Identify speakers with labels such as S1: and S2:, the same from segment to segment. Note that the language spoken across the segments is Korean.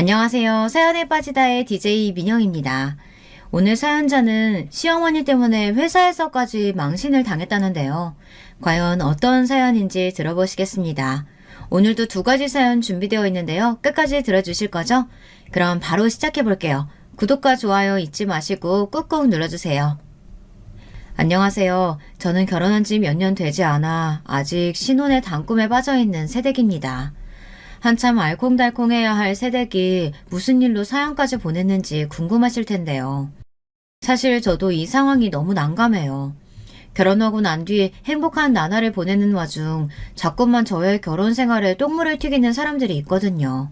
S1: 안녕하세요. 사연에 빠지다의 DJ 민영입니다. 오늘 사연자는 시어머니 때문에 회사에서까지 망신을 당했다는데요. 과연 어떤 사연인지 들어보시겠습니다. 오늘도 두 가지 사연 준비되어 있는데요. 끝까지 들어주실 거죠? 그럼 바로 시작해 볼게요. 구독과 좋아요 잊지 마시고 꾹꾹 눌러주세요. 안녕하세요. 저는 결혼한 지 몇 년 되지 않아 아직 신혼의 단꿈에 빠져있는 새댁입니다. 한참 알콩달콩해야 할 새댁이 무슨 일로 사연까지 보냈는지 궁금하실 텐데요. 사실 저도 이 상황이 너무 난감해요. 결혼하고 난 뒤 행복한 나날을 보내는 와중 자꾸만 저의 결혼 생활에 똥물을 튀기는 사람들이 있거든요.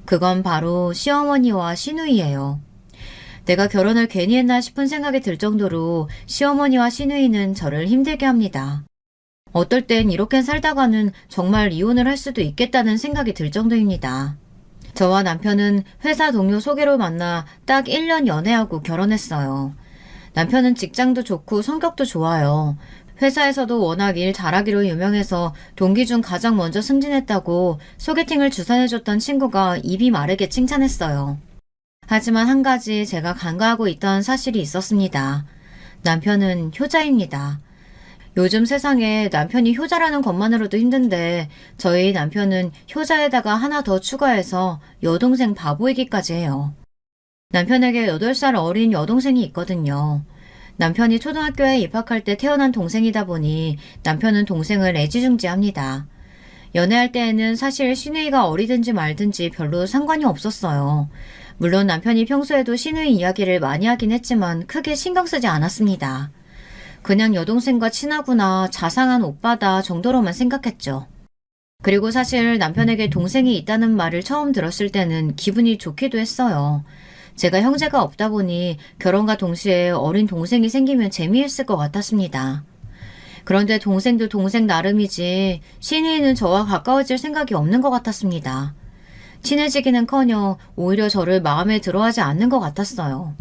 S1: 그건 바로 시어머니와 시누이예요. 내가 결혼을 괜히 했나 싶은 생각이 들 정도로 시어머니와 시누이는 저를 힘들게 합니다. 어떨 땐 이렇게 살다가는 정말 이혼을 할 수도 있겠다는 생각이 들 정도입니다. 저와 남편은 회사 동료 소개로 만나 딱 1년 연애하고 결혼했어요. 남편은 직장도 좋고 성격도 좋아요. 회사에서도 워낙 일 잘하기로 유명해서 동기 중 가장 먼저 승진했다고 소개팅을 주선해줬던 친구가 입이 마르게 칭찬했어요. 하지만 한 가지 제가 간과하고 있던 사실이 있었습니다. 남편은 효자입니다. 요즘 세상에 남편이 효자라는 것만으로도 힘든데 저희 남편은 효자에다가 하나 더 추가해서 여동생 바보이기까지 해요. 남편에게 8살 어린 여동생이 있거든요. 남편이 초등학교에 입학할 때 태어난 동생이다 보니 남편은 동생을 애지중지합니다. 연애할 때에는 사실 시누이가 어리든지 말든지 별로 상관이 없었어요. 물론 남편이 평소에도 시누이 이야기를 많이 하긴 했지만 크게 신경 쓰지 않았습니다. 그냥 여동생과 친하구나, 자상한 오빠다 정도로만 생각했죠. 그리고 사실 남편에게 동생이 있다는 말을 처음 들었을 때는 기분이 좋기도 했어요. 제가 형제가 없다 보니 결혼과 동시에 어린 동생이 생기면 재미있을 것 같았습니다. 그런데 동생도 동생 나름이지 시누이는 저와 가까워질 생각이 없는 것 같았습니다. 친해지기는커녕 오히려 저를 마음에 들어하지 않는 것 같았어요.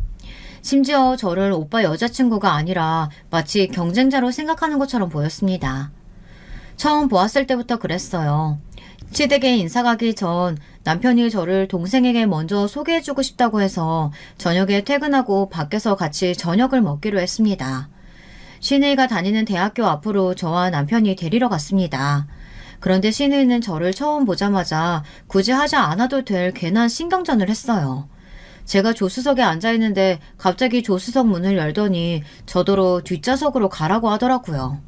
S1: 심지어 저를 오빠 여자친구가 아니라 마치 경쟁자로 생각하는 것처럼 보였습니다. 처음 보았을 때부터 그랬어요. 시댁에 인사 가기 전 남편이 저를 동생에게 먼저 소개해주고 싶다고 해서 저녁에 퇴근하고 밖에서 같이 저녁을 먹기로 했습니다. 시누이가 다니는 대학교 앞으로 저와 남편이 데리러 갔습니다. 그런데 시누이는 저를 처음 보자마자 굳이 하지 않아도 될 괜한 신경전을 했어요. 제가 조수석에 앉아있는데 갑자기 조수석 문을 열더니 저더러 뒷좌석으로 가라고 하더라고요.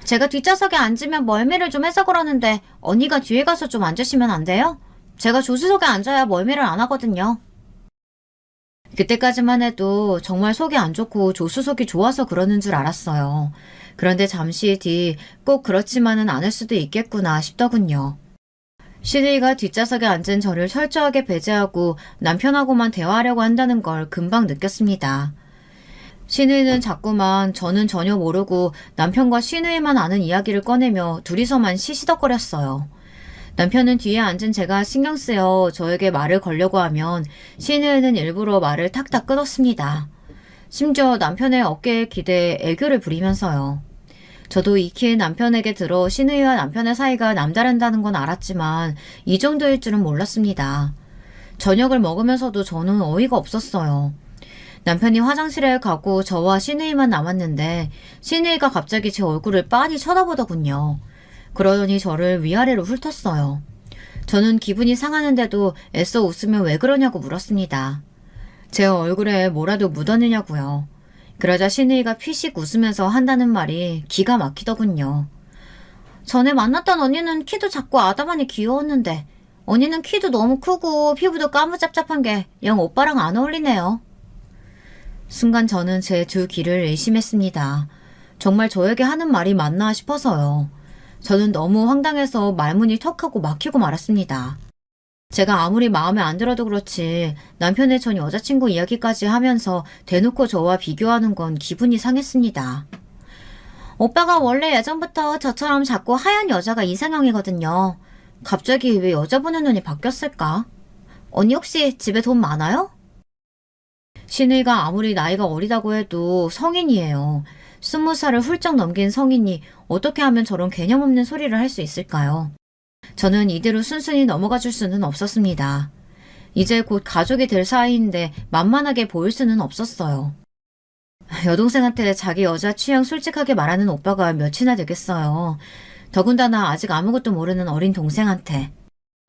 S1: 제가 뒷좌석에 앉으면 멀미를 좀 해서 그러는데 언니가 뒤에 가서 좀 앉으시면 안 돼요? 제가 조수석에 앉아야 멀미를 안 하거든요. 그때까지만 해도 정말 속이 안 좋고 조수석이 좋아서 그러는 줄 알았어요. 그런데 잠시 뒤 꼭 그렇지만은 않을 수도 있겠구나 싶더군요. 시누이가 뒷좌석에 앉은 저를 철저하게 배제하고 남편하고만 대화하려고 한다는 걸 금방 느꼈습니다. 시누이는 자꾸만 저는 전혀 모르고 남편과 시누이만 아는 이야기를 꺼내며 둘이서만 시시덕거렸어요. 남편은 뒤에 앉은 제가 신경 쓰여 저에게 말을 걸려고 하면 시누이는 일부러 말을 탁탁 끊었습니다. 심지어 남편의 어깨에 기대 애교를 부리면서요. 저도 익히 남편에게 들어 시누이와 남편의 사이가 남다른다는 건 알았지만 이 정도일 줄은 몰랐습니다. 저녁을 먹으면서도 저는 어이가 없었어요. 남편이 화장실에 가고 저와 시누이만 남았는데 시누이가 갑자기 제 얼굴을 빤히 쳐다보더군요. 그러더니 저를 위아래로 훑었어요. 저는 기분이 상하는데도 애써 웃으며 왜 그러냐고 물었습니다. 제 얼굴에 뭐라도 묻었느냐고요. 그러자 시누이가 피식 웃으면서 한다는 말이 기가 막히더군요. 전에 만났던 언니는 키도 작고 아담하니 귀여웠는데 언니는 키도 너무 크고 피부도 까무잡잡한 게 영 오빠랑 안 어울리네요. 순간 저는 제 두 귀를 의심했습니다. 정말 저에게 하는 말이 맞나 싶어서요. 저는 너무 황당해서 말문이 턱하고 막히고 말았습니다. 제가 아무리 마음에 안 들어도 그렇지 남편의 전 여자친구 이야기까지 하면서 대놓고 저와 비교하는 건 기분이 상했습니다. 오빠가 원래 예전부터 저처럼 작고 하얀 여자가 이상형이거든요. 갑자기 왜 여자 보는 눈이 바뀌었을까? 언니 혹시 집에 돈 많아요? 시누이가 아무리 나이가 어리다고 해도 성인이에요. 20살을 훌쩍 넘긴 성인이 어떻게 하면 저런 개념 없는 소리를 할 수 있을까요? 저는 이대로 순순히 넘어가 줄 수는 없었습니다. 이제 곧 가족이 될 사이인데 만만하게 보일 수는 없었어요. 여동생한테 자기 여자 취향 솔직하게 말하는 오빠가 몇이나 되겠어요. 더군다나 아직 아무것도 모르는 어린 동생한테.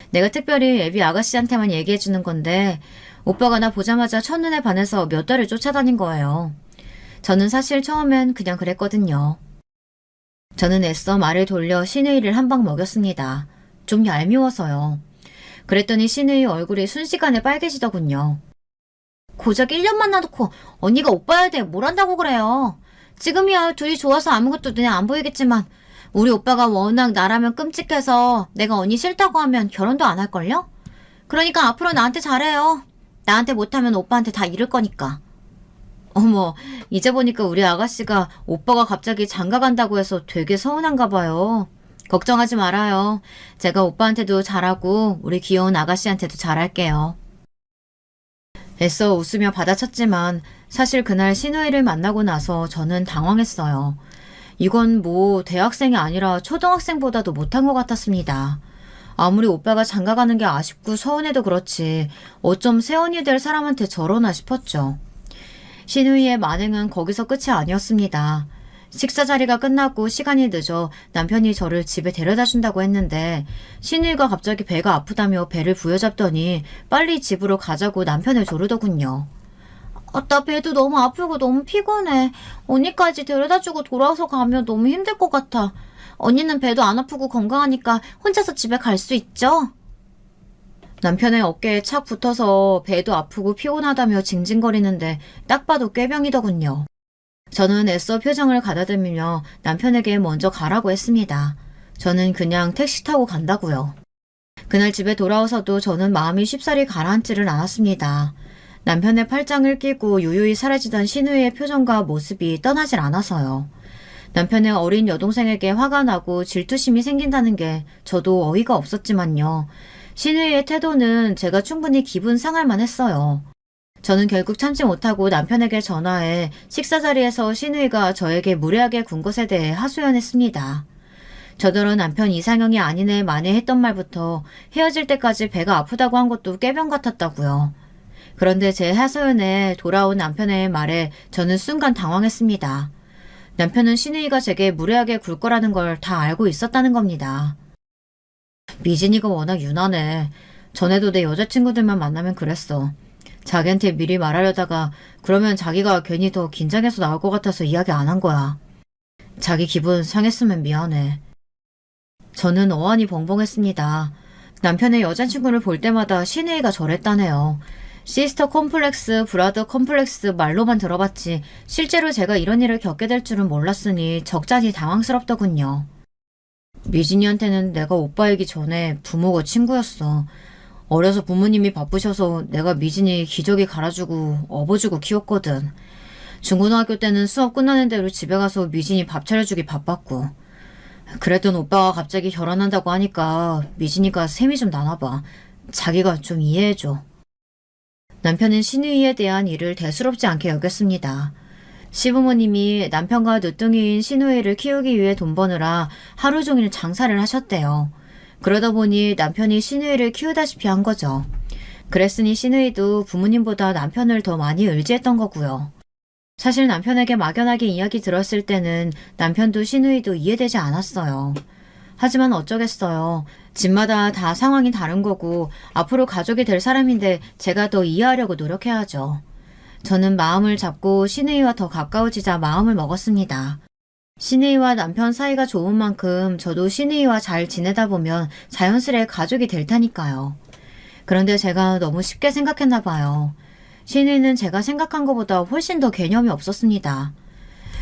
S1: 내가 특별히 애비 아가씨한테만 얘기해주는 건데 오빠가 나 보자마자 첫눈에 반해서 몇 달을 쫓아다닌 거예요. 저는 사실 처음엔 그냥 그랬거든요. 저는 애써 말을 돌려 신우이를 한 방 먹였습니다. 좀 얄미워서요. 그랬더니 신우이 얼굴이 순식간에 빨개지더군요. 고작 1년 만나놓고 언니가 오빠야 돼 뭘 한다고 그래요. 지금이야 둘이 좋아서 아무것도 눈에 안 보이겠지만 우리 오빠가 워낙 나라면 끔찍해서 내가 언니 싫다고 하면 결혼도 안 할걸요? 그러니까 앞으로 나한테 잘해요. 나한테 못하면 오빠한테 다 잃을 거니까. 어머, 이제 보니까 우리 아가씨가 오빠가 갑자기 장가 간다고 해서 되게 서운한가 봐요. 걱정하지 말아요. 제가 오빠한테도 잘하고 우리 귀여운 아가씨한테도 잘할게요. 애써 웃으며 받아쳤지만 사실 그날 신우이를 만나고 나서 저는 당황했어요. 이건 뭐 대학생이 아니라 초등학생보다도 못한 것 같았습니다. 아무리 오빠가 장가 가는 게 아쉽고 서운해도 그렇지 어쩜 새언니 될 사람한테 저러나 싶었죠. 신우이의 만행은 거기서 끝이 아니었습니다. 식사 자리가 끝나고 시간이 늦어 남편이 저를 집에 데려다 준다고 했는데 신우이가 갑자기 배가 아프다며 배를 부여잡더니 빨리 집으로 가자고 남편을 조르더군요. 나 배도 너무 아프고 너무 피곤해. 언니까지 데려다주고 돌아와서 가면 너무 힘들 것 같아. 언니는 배도 안 아프고 건강하니까 혼자서 집에 갈 수 있죠? 남편의 어깨에 착 붙어서 배도 아프고 피곤하다며 징징거리는데 딱 봐도 꾀병이더군요. 저는 애써 표정을 가다듬으며 남편에게 먼저 가라고 했습니다. 저는 그냥 택시 타고 간다고요. 그날 집에 돌아와서도 저는 마음이 쉽사리 가라앉지를 않았습니다. 남편의 팔짱을 끼고 유유히 사라지던 신우이의 표정과 모습이 떠나질 않아서요. 남편의 어린 여동생에게 화가 나고 질투심이 생긴다는 게 저도 어이가 없었지만요. 신우이의 태도는 제가 충분히 기분 상할 만했어요. 저는 결국 참지 못하고 남편에게 전화해 식사 자리에서 신우이가 저에게 무례하게 군 것에 대해 하소연했습니다. 저더러 남편 이상형이 아니네 마네 했던 말부터 헤어질 때까지 배가 아프다고 한 것도 꾀병 같았다고요. 그런데 제 하소연에 돌아온 남편의 말에 저는 순간 당황했습니다. 남편은 신우이가 제게 무례하게 굴 거라는 걸 다 알고 있었다는 겁니다. 미진이가 워낙 유난해. 전에도 내 여자친구들만 만나면 그랬어. 자기한테 미리 말하려다가 그러면 자기가 괜히 더 긴장해서 나올 것 같아서 이야기 안 한 거야. 자기 기분 상했으면 미안해. 저는 어안이 벙벙했습니다. 남편의 여자친구를 볼 때마다 신우이가 저랬다네요. 시스터 컴플렉스, 브라더 컴플렉스 말로만 들어봤지 실제로 제가 이런 일을 겪게 될 줄은 몰랐으니 적잖이 당황스럽더군요. 미진이한테는 내가 오빠이기 전에 부모가 친구였어. 어려서 부모님이 바쁘셔서 내가 미진이 기저귀 갈아주고 업어주고 키웠거든. 중고등학교 때는 수업 끝나는 대로 집에 가서 미진이 밥 차려주기 바빴고. 그랬던 오빠가 갑자기 결혼한다고 하니까 미진이가 셈이 좀 나나봐. 자기가 좀 이해해줘. 남편은 신우이에 대한 일을 대수롭지 않게 여겼습니다. 시부모님이 남편과 늦둥이인 신우이를 키우기 위해 돈 버느라 하루 종일 장사를 하셨대요. 그러다 보니 남편이 신우이를 키우다시피 한 거죠. 그랬으니 신우이도 부모님보다 남편을 더 많이 의지했던 거고요. 사실 남편에게 막연하게 이야기 들었을 때는 남편도 신우이도 이해되지 않았어요. 하지만 어쩌겠어요. 집마다 다 상황이 다른 거고 앞으로 가족이 될 사람인데 제가 더 이해하려고 노력해야죠. 저는 마음을 잡고 신우이와 더 가까워지자 마음을 먹었습니다. 신우이와 남편 사이가 좋은 만큼 저도 신우이와 잘 지내다 보면 자연스레 가족이 될 테니까요. 그런데 제가 너무 쉽게 생각했나 봐요. 신우이는 제가 생각한 것보다 훨씬 더 개념이 없었습니다.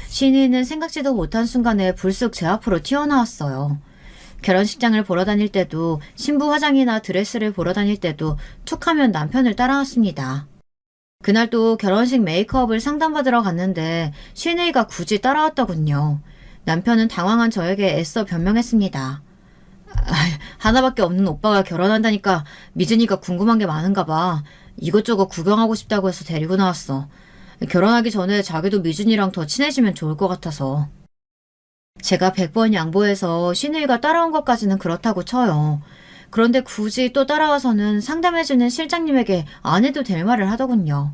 S1: 신우이는 생각지도 못한 순간에 불쑥 제 앞으로 튀어나왔어요. 결혼식장을 보러 다닐 때도 신부 화장이나 드레스를 보러 다닐 때도 툭하면 남편을 따라왔습니다. 그날 또 결혼식 메이크업을 상담받으러 갔는데 신우이가 굳이 따라왔더군요. 남편은 당황한 저에게 애써 변명했습니다. 하나밖에 없는 오빠가 결혼한다니까 미진이가 궁금한 게 많은가 봐. 이것저것 구경하고 싶다고 해서 데리고 나왔어. 결혼하기 전에 자기도 미진이랑 더 친해지면 좋을 것 같아서. 제가 100번 양보해서 신우이가 따라온 것까지는 그렇다고 쳐요. 그런데 굳이 또 따라와서는 상담해주는 실장님에게 안 해도 될 말을 하더군요.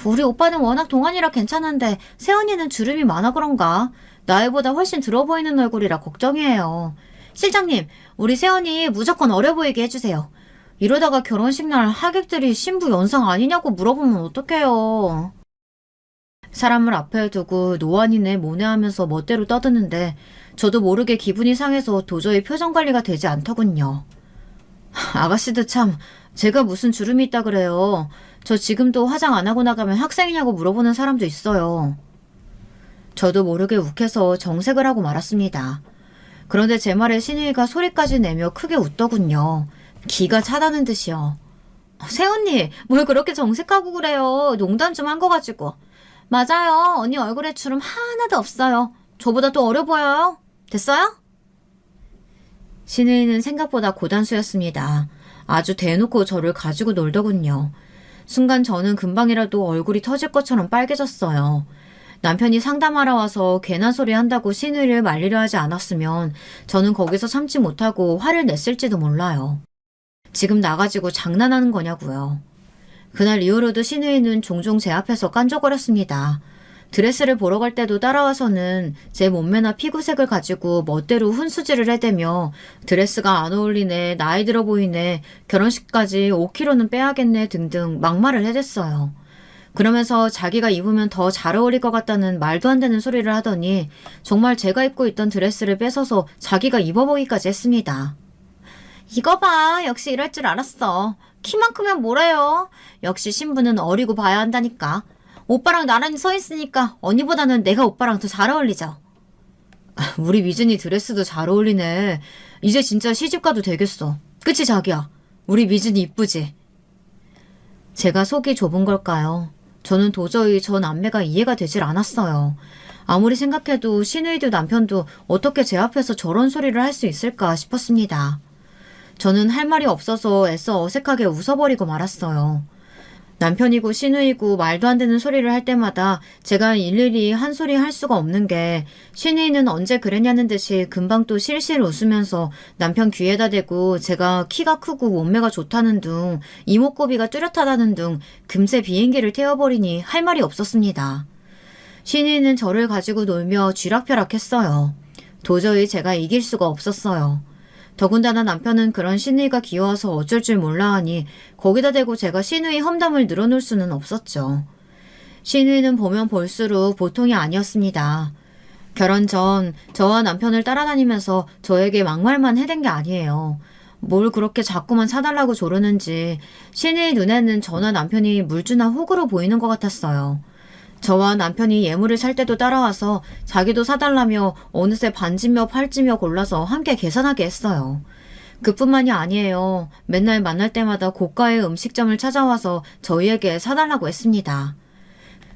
S1: 우리 오빠는 워낙 동안이라 괜찮은데 세연이는 주름이 많아 그런가? 나이보다 훨씬 들어 보이는 얼굴이라 걱정이에요. 실장님, 우리 세연이 무조건 어려 보이게 해주세요. 이러다가 결혼식 날 하객들이 신부 연상 아니냐고 물어보면 어떡해요. 사람을 앞에 두고 노안이네 뭐네 하면서 멋대로 떠드는데 저도 모르게 기분이 상해서 도저히 표정 관리가 되지 않더군요. 아가씨도 참, 제가 무슨 주름이 있다 그래요. 저 지금도 화장 안 하고 나가면 학생이냐고 물어보는 사람도 있어요. 저도 모르게 욱해서 정색을 하고 말았습니다. 그런데 제 말에 신우이가 소리까지 내며 크게 웃더군요. 기가 차다는 듯이요. 세언니, 뭘 그렇게 정색하고 그래요. 농담 좀 한 거 가지고. 맞아요. 언니 얼굴에 주름 하나도 없어요. 저보다 또 어려 보여요. 됐어요? 신우이는 생각보다 고단수였습니다. 아주 대놓고 저를 가지고 놀더군요. 순간 저는 금방이라도 얼굴이 터질 것처럼 빨개졌어요. 남편이 상담하러 와서 괜한 소리 한다고 신우이를 말리려 하지 않았으면 저는 거기서 참지 못하고 화를 냈을지도 몰라요. 지금 나가지고 장난하는 거냐고요. 그날 이후로도 신우이는 종종 제 앞에서 깐족거렸습니다. 드레스를 보러 갈 때도 따라와서는 제 몸매나 피부색을 가지고 멋대로 훈수질을 해대며 드레스가 안 어울리네, 나이 들어 보이네, 결혼식까지 5kg는 빼야겠네 등등 막말을 해댔어요. 그러면서 자기가 입으면 더 잘 어울릴 것 같다는 말도 안 되는 소리를 하더니 정말 제가 입고 있던 드레스를 뺏어서 자기가 입어보기까지 했습니다. 이거 봐. 역시 이럴 줄 알았어. 키만 크면 뭐래요. 역시 신부는 어리고 봐야 한다니까. 오빠랑 나란히 서 있으니까 언니보다는 내가 오빠랑 더 잘 어울리죠. 우리 미준이 드레스도 잘 어울리네. 이제 진짜 시집가도 되겠어. 그치 자기야? 우리 미준이 이쁘지? 제가 속이 좁은 걸까요? 저는 도저히 저 남매가 이해가 되질 않았어요. 아무리 생각해도 신우이도 남편도 어떻게 제 앞에서 저런 소리를 할 수 있을까 싶었습니다. 저는 할 말이 없어서 애써 어색하게 웃어버리고 말았어요. 남편이고 신우이고 말도 안 되는 소리를 할 때마다 제가 일일이 한 소리 할 수가 없는 게 신우이는 언제 그랬냐는 듯이 금방 또 실실 웃으면서 남편 귀에다 대고 제가 키가 크고 몸매가 좋다는 둥 이목구비가 뚜렷하다는 둥 금세 비행기를 태워버리니 할 말이 없었습니다. 신우이는 저를 가지고 놀며 쥐락펴락했어요. 도저히 제가 이길 수가 없었어요. 더군다나 남편은 그런 신우이가 귀여워서 어쩔 줄 몰라 하니 거기다 대고 제가 신우이 험담을 늘어놓을 수는 없었죠. 신우이는 보면 볼수록 보통이 아니었습니다. 결혼 전 저와 남편을 따라다니면서 저에게 막말만 해댄 게 아니에요. 뭘 그렇게 자꾸만 사달라고 조르는지 신우이 눈에는 저나 남편이 물주나 호구로 보이는 것 같았어요. 저와 남편이 예물을 살 때도 따라와서 자기도 사달라며 어느새 반지며 팔찌며 골라서 함께 계산하게 했어요. 그뿐만이 아니에요. 맨날 만날 때마다 고가의 음식점을 찾아와서 저희에게 사달라고 했습니다.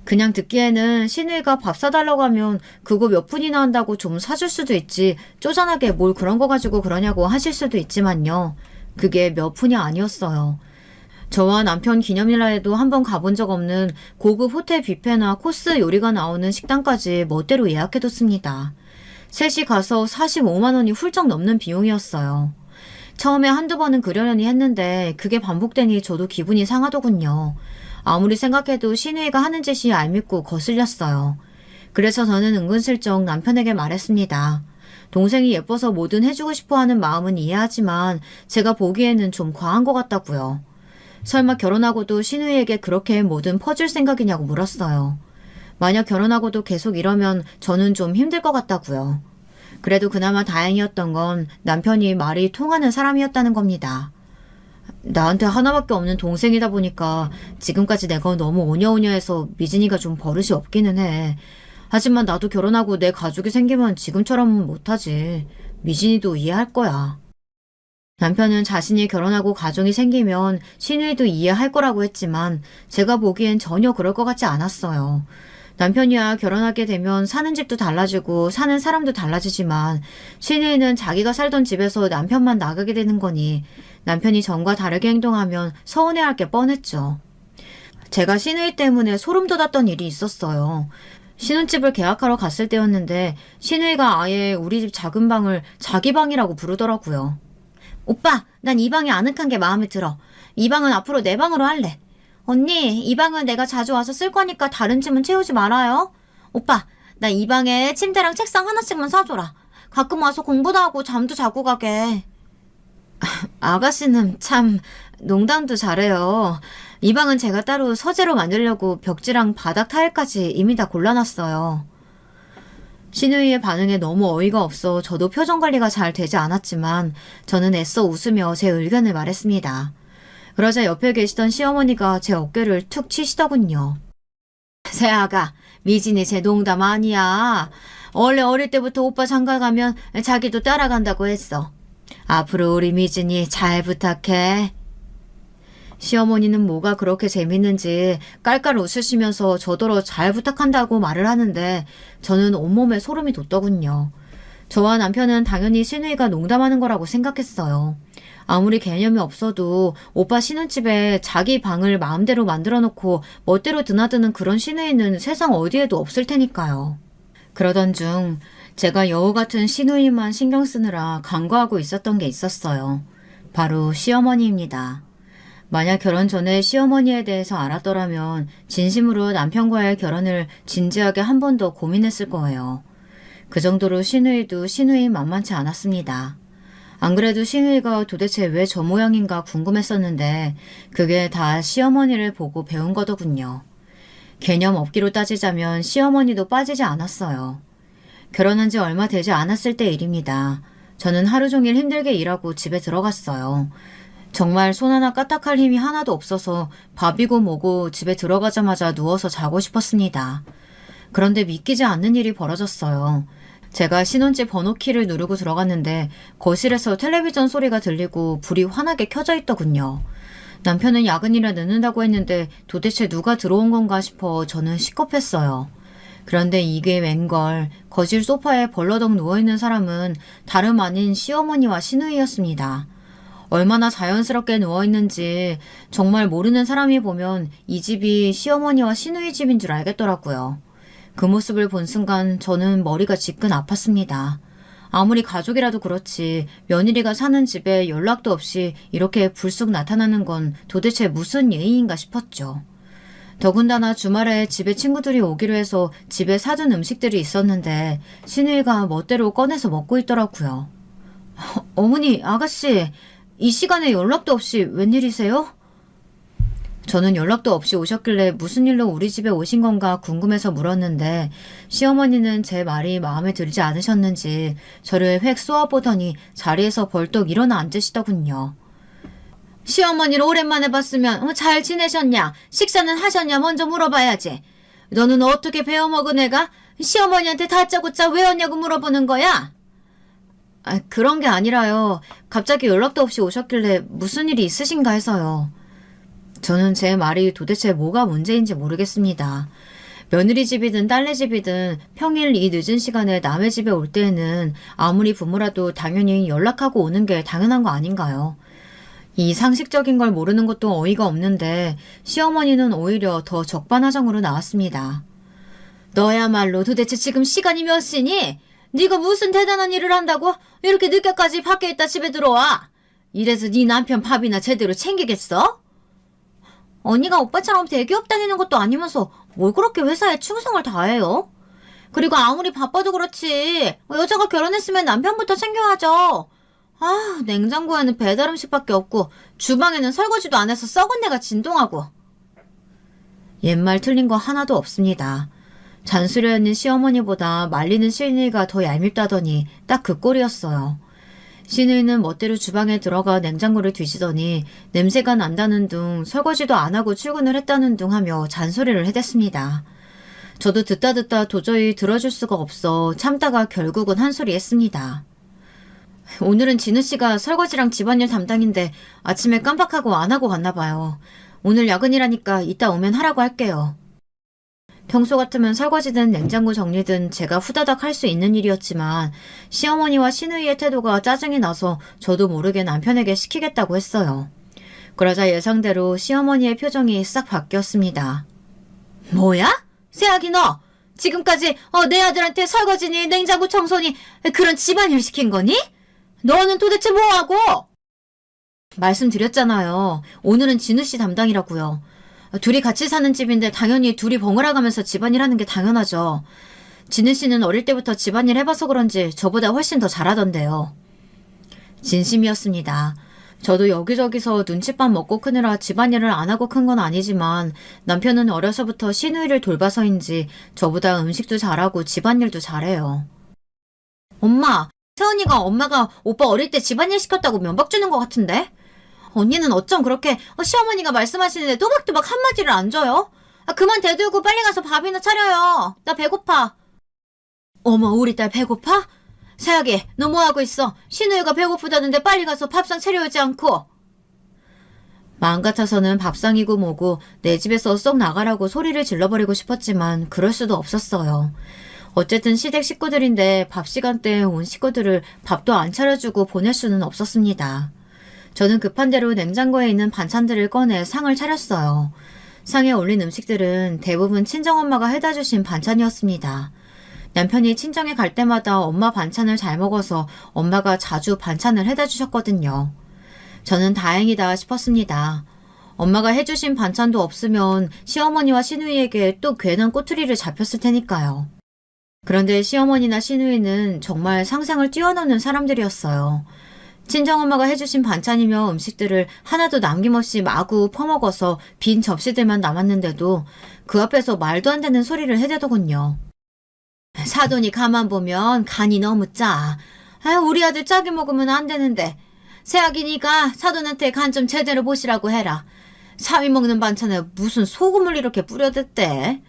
S1: 그냥 듣기에는 신우이가 밥 사달라고 하면 그거 몇 푼이나 한다고 좀 사줄 수도 있지 쪼잔하게 뭘 그런 거 가지고 그러냐고 하실 수도 있지만요. 그게 몇 푼이 아니었어요. 저와 남편 기념일라 해도 한 번 가본 적 없는 고급 호텔 뷔페나 코스 요리가 나오는 식당까지 멋대로 예약해뒀습니다. 셋이 가서 45만 원이 훌쩍 넘는 비용이었어요. 처음에 한두 번은 그러려니 했는데 그게 반복되니 저도 기분이 상하더군요. 아무리 생각해도 신우이가 하는 짓이 얄밉고 거슬렸어요. 그래서 저는 은근슬쩍 남편에게 말했습니다. 동생이 예뻐서 뭐든 해주고 싶어하는 마음은 이해하지만 제가 보기에는 좀 과한 것 같다고요. 설마 결혼하고도 신우이에게 그렇게 뭐든 퍼줄 생각이냐고 물었어요. 만약 결혼하고도 계속 이러면 저는 좀 힘들 것 같다고요. 그래도 그나마 다행이었던 건 남편이 말이 통하는 사람이었다는 겁니다. 나한테 하나밖에 없는 동생이다 보니까 지금까지 내가 너무 오냐오냐해서 미진이가 좀 버릇이 없기는 해. 하지만 나도 결혼하고 내 가족이 생기면 지금처럼 못하지. 미진이도 이해할 거야. 남편은 자신이 결혼하고 가정이 생기면 신우이도 이해할 거라고 했지만 제가 보기엔 전혀 그럴 것 같지 않았어요. 남편이야 결혼하게 되면 사는 집도 달라지고 사는 사람도 달라지지만 신우이는 자기가 살던 집에서 남편만 나가게 되는 거니 남편이 전과 다르게 행동하면 서운해할 게 뻔했죠. 제가 신우이 때문에 소름 돋았던 일이 있었어요. 신혼집을 계약하러 갔을 때였는데 신우이가 아예 우리 집 작은 방을 자기 방이라고 부르더라고요. 오빠, 난 이 방이 아늑한 게 마음에 들어. 이 방은 앞으로 내 방으로 할래. 언니, 이 방은 내가 자주 와서 쓸 거니까 다른 짐은 채우지 말아요. 오빠, 나 이 방에 침대랑 책상 하나씩만 사줘라. 가끔 와서 공부도 하고 잠도 자고 가게. 아가씨는 참 농담도 잘해요. 이 방은 제가 따로 서재로 만들려고 벽지랑 바닥 타일까지 이미 다 골라놨어요. 신우이의 반응에 너무 어이가 없어 저도 표정 관리가 잘 되지 않았지만 저는 애써 웃으며 제 의견을 말했습니다. 그러자 옆에 계시던 시어머니가 제 어깨를 툭 치시더군요. 새아가, 미진이 제 농담 아니야. 원래 어릴 때부터 오빠 장가 가면 자기도 따라간다고 했어. 앞으로 우리 미진이 잘 부탁해. 시어머니는 뭐가 그렇게 재밌는지 깔깔 웃으시면서 저더러 잘 부탁한다고 말을 하는데 저는 온몸에 소름이 돋더군요. 저와 남편은 당연히 신우이가 농담하는 거라고 생각했어요. 아무리 개념이 없어도 오빠 신혼집에 자기 방을 마음대로 만들어 놓고 멋대로 드나드는 그런 신우이는 세상 어디에도 없을 테니까요. 그러던 중 제가 여우 같은 신우이만 신경 쓰느라 간과하고 있었던 게 있었어요. 바로 시어머니입니다. 만약 결혼 전에 시어머니에 대해서 알았더라면 진심으로 남편과의 결혼을 진지하게 한 번 더 고민했을 거예요. 그 정도로 신우이도 신우이 만만치 않았습니다. 안 그래도 신우이가 도대체 왜 저 모양인가 궁금했었는데 그게 다 시어머니를 보고 배운 거더군요. 개념 없기로 따지자면 시어머니도 빠지지 않았어요. 결혼한 지 얼마 되지 않았을 때 일입니다. 저는 하루 종일 힘들게 일하고 집에 들어갔어요. 정말 손 하나 까딱할 힘이 하나도 없어서 밥이고 뭐고 집에 들어가자마자 누워서 자고 싶었습니다. 그런데 믿기지 않는 일이 벌어졌어요. 제가 신혼집 번호키를 누르고 들어갔는데 거실에서 텔레비전 소리가 들리고 불이 환하게 켜져 있더군요. 남편은 야근이라 늦는다고 했는데 도대체 누가 들어온 건가 싶어 저는 시겁했어요. 그런데 이게 웬걸 거실 소파에 벌러덩 누워있는 사람은 다름 아닌 시어머니와 시누이였습니다. 얼마나 자연스럽게 누워있는지 정말 모르는 사람이 보면 이 집이 시어머니와 시누이 집인 줄 알겠더라고요. 그 모습을 본 순간 저는 머리가 지끈 아팠습니다. 아무리 가족이라도 그렇지 며느리가 사는 집에 연락도 없이 이렇게 불쑥 나타나는 건 도대체 무슨 예의인가 싶었죠. 더군다나 주말에 집에 친구들이 오기로 해서 집에 사둔 음식들이 있었는데 시누이가 멋대로 꺼내서 먹고 있더라고요. 어머니, 아가씨, 이 시간에 연락도 없이 웬일이세요? 저는 연락도 없이 오셨길래 무슨 일로 우리 집에 오신 건가 궁금해서 물었는데 시어머니는 제 말이 마음에 들지 않으셨는지 저를 획 쏘아보더니 자리에서 벌떡 일어나 앉으시더군요. 시어머니를 오랜만에 봤으면 잘 지내셨냐? 식사는 하셨냐? 먼저 물어봐야지. 너는 어떻게 배워먹은 애가 시어머니한테 다짜고짜 왜 왔냐고 물어보는 거야? 그런 게 아니라요. 갑자기 연락도 없이 오셨길래 무슨 일이 있으신가 해서요. 저는 제 말이 도대체 뭐가 문제인지 모르겠습니다. 며느리 집이든 딸네 집이든 평일 이 늦은 시간에 남의 집에 올 때에는 아무리 부모라도 당연히 연락하고 오는 게 당연한 거 아닌가요? 이 상식적인 걸 모르는 것도 어이가 없는데 시어머니는 오히려 더 적반하장으로 나왔습니다. 너야말로 도대체 지금 시간이 몇 시니? 네가 무슨 대단한 일을 한다고 이렇게 늦게까지 밖에 있다 집에 들어와? 이래서 네 남편 밥이나 제대로 챙기겠어? 언니가 오빠처럼 대기업 다니는 것도 아니면서 뭘 그렇게 회사에 충성을 다해요? 그리고 아무리 바빠도 그렇지 여자가 결혼했으면 남편부터 챙겨야죠. 냉장고에는 배달 음식밖에 없고 주방에는 설거지도 안 해서 썩은 내가 진동하고. 옛말 틀린 거 하나도 없습니다. 잔소리하는 시어머니보다 말리는 시누이가 더 얄밉다더니 딱 그 꼴이었어요. 시누이는 멋대로 주방에 들어가 냉장고를 뒤지더니 냄새가 난다는 둥 설거지도 안 하고 출근을 했다는 둥 하며 잔소리를 해댔습니다. 저도 듣다 도저히 들어줄 수가 없어 참다가 결국은 한 소리 했습니다. 오늘은 진우씨가 설거지랑 집안일 담당인데 아침에 깜빡하고 안 하고 갔나 봐요. 오늘 야근이라니까 이따 오면 하라고 할게요. 평소 같으면 설거지든 냉장고 정리든 제가 후다닥 할 수 있는 일이었지만 시어머니와 시누이의 태도가 짜증이 나서 저도 모르게 남편에게 시키겠다고 했어요. 그러자 예상대로 시어머니의 표정이 싹 바뀌었습니다. 뭐야? 새아기 너! 지금까지 내 아들한테 설거지니 냉장고 청소니 그런 집안일 시킨 거니? 너는 도대체 뭐하고? 말씀드렸잖아요. 오늘은 진우 씨 담당이라고요. 둘이 같이 사는 집인데 당연히 둘이 번갈아 가면서 집안일 하는 게 당연하죠. 진우 씨는 어릴 때부터 집안일 해봐서 그런지 저보다 훨씬 더 잘하던데요. 진심이었습니다. 저도 여기저기서 눈칫밥 먹고 크느라 집안일을 안 하고 큰 건 아니지만 남편은 어려서부터 시누이를 돌봐서인지 저보다 음식도 잘하고 집안일도 잘해요. 엄마, 세언니가 엄마가 오빠 어릴 때 집안일 시켰다고 면박 주는 것 같은데? 언니는 어쩜 그렇게 시어머니가 말씀하시는데 또박또박 한마디를 안 줘요? 그만 대들고 빨리 가서 밥이나 차려요. 나 배고파. 어머, 우리 딸 배고파? 세아기, 너 뭐하고 있어? 신우이가 배고프다는데 빨리 가서 밥상 차려오지 않고. 마음 같아서는 밥상이고 뭐고 내 집에서 쏙 나가라고 소리를 질러버리고 싶었지만 그럴 수도 없었어요. 어쨌든 시댁 식구들인데 밥 시간대에 온 식구들을 밥도 안 차려주고 보낼 수는 없었습니다. 저는 급한 대로 냉장고에 있는 반찬들을 꺼내 상을 차렸어요. 상에 올린 음식들은 대부분 친정엄마가 해다 주신 반찬이었습니다. 남편이 친정에 갈 때마다 엄마 반찬을 잘 먹어서 엄마가 자주 반찬을 해다 주셨거든요. 저는 다행이다 싶었습니다. 엄마가 해주신 반찬도 없으면 시어머니와 시누이에게 또 괜한 꼬투리를 잡혔을 테니까요. 그런데 시어머니나 시누이는 정말 상상을 뛰어넘는 사람들이었어요. 친정엄마가 해주신 반찬이며 음식들을 하나도 남김없이 마구 퍼먹어서 빈 접시들만 남았는데도 그 앞에서 말도 안 되는 소리를 해대더군요. 사돈이 가만 보면 간이 너무 짜. 우리 아들 짜게 먹으면 안 되는데. 새아기니까 사돈한테 간 좀 제대로 보시라고 해라. 사위 먹는 반찬에 무슨 소금을 이렇게 뿌려댔대.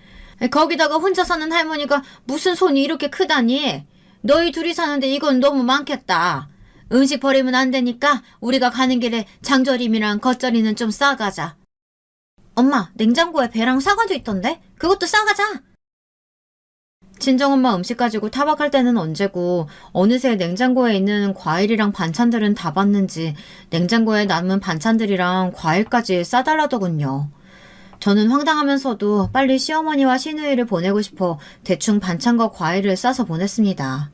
S1: 거기다가 혼자 사는 할머니가 무슨 손이 이렇게 크다니. 너희 둘이 사는데 이건 너무 많겠다. 음식 버리면 안 되니까 우리가 가는 길에 장조림이랑 겉절이는 좀 싸가자. 엄마, 냉장고에 배랑 사과도 있던데? 그것도 싸가자. 친정엄마 음식 가지고 타박할 때는 언제고 어느새 냉장고에 있는 과일이랑 반찬들은 다 봤는지 냉장고에 남은 반찬들이랑 과일까지 싸달라더군요. 저는 황당하면서도 빨리 시어머니와 시누이를 보내고 싶어 대충 반찬과 과일을 싸서 보냈습니다.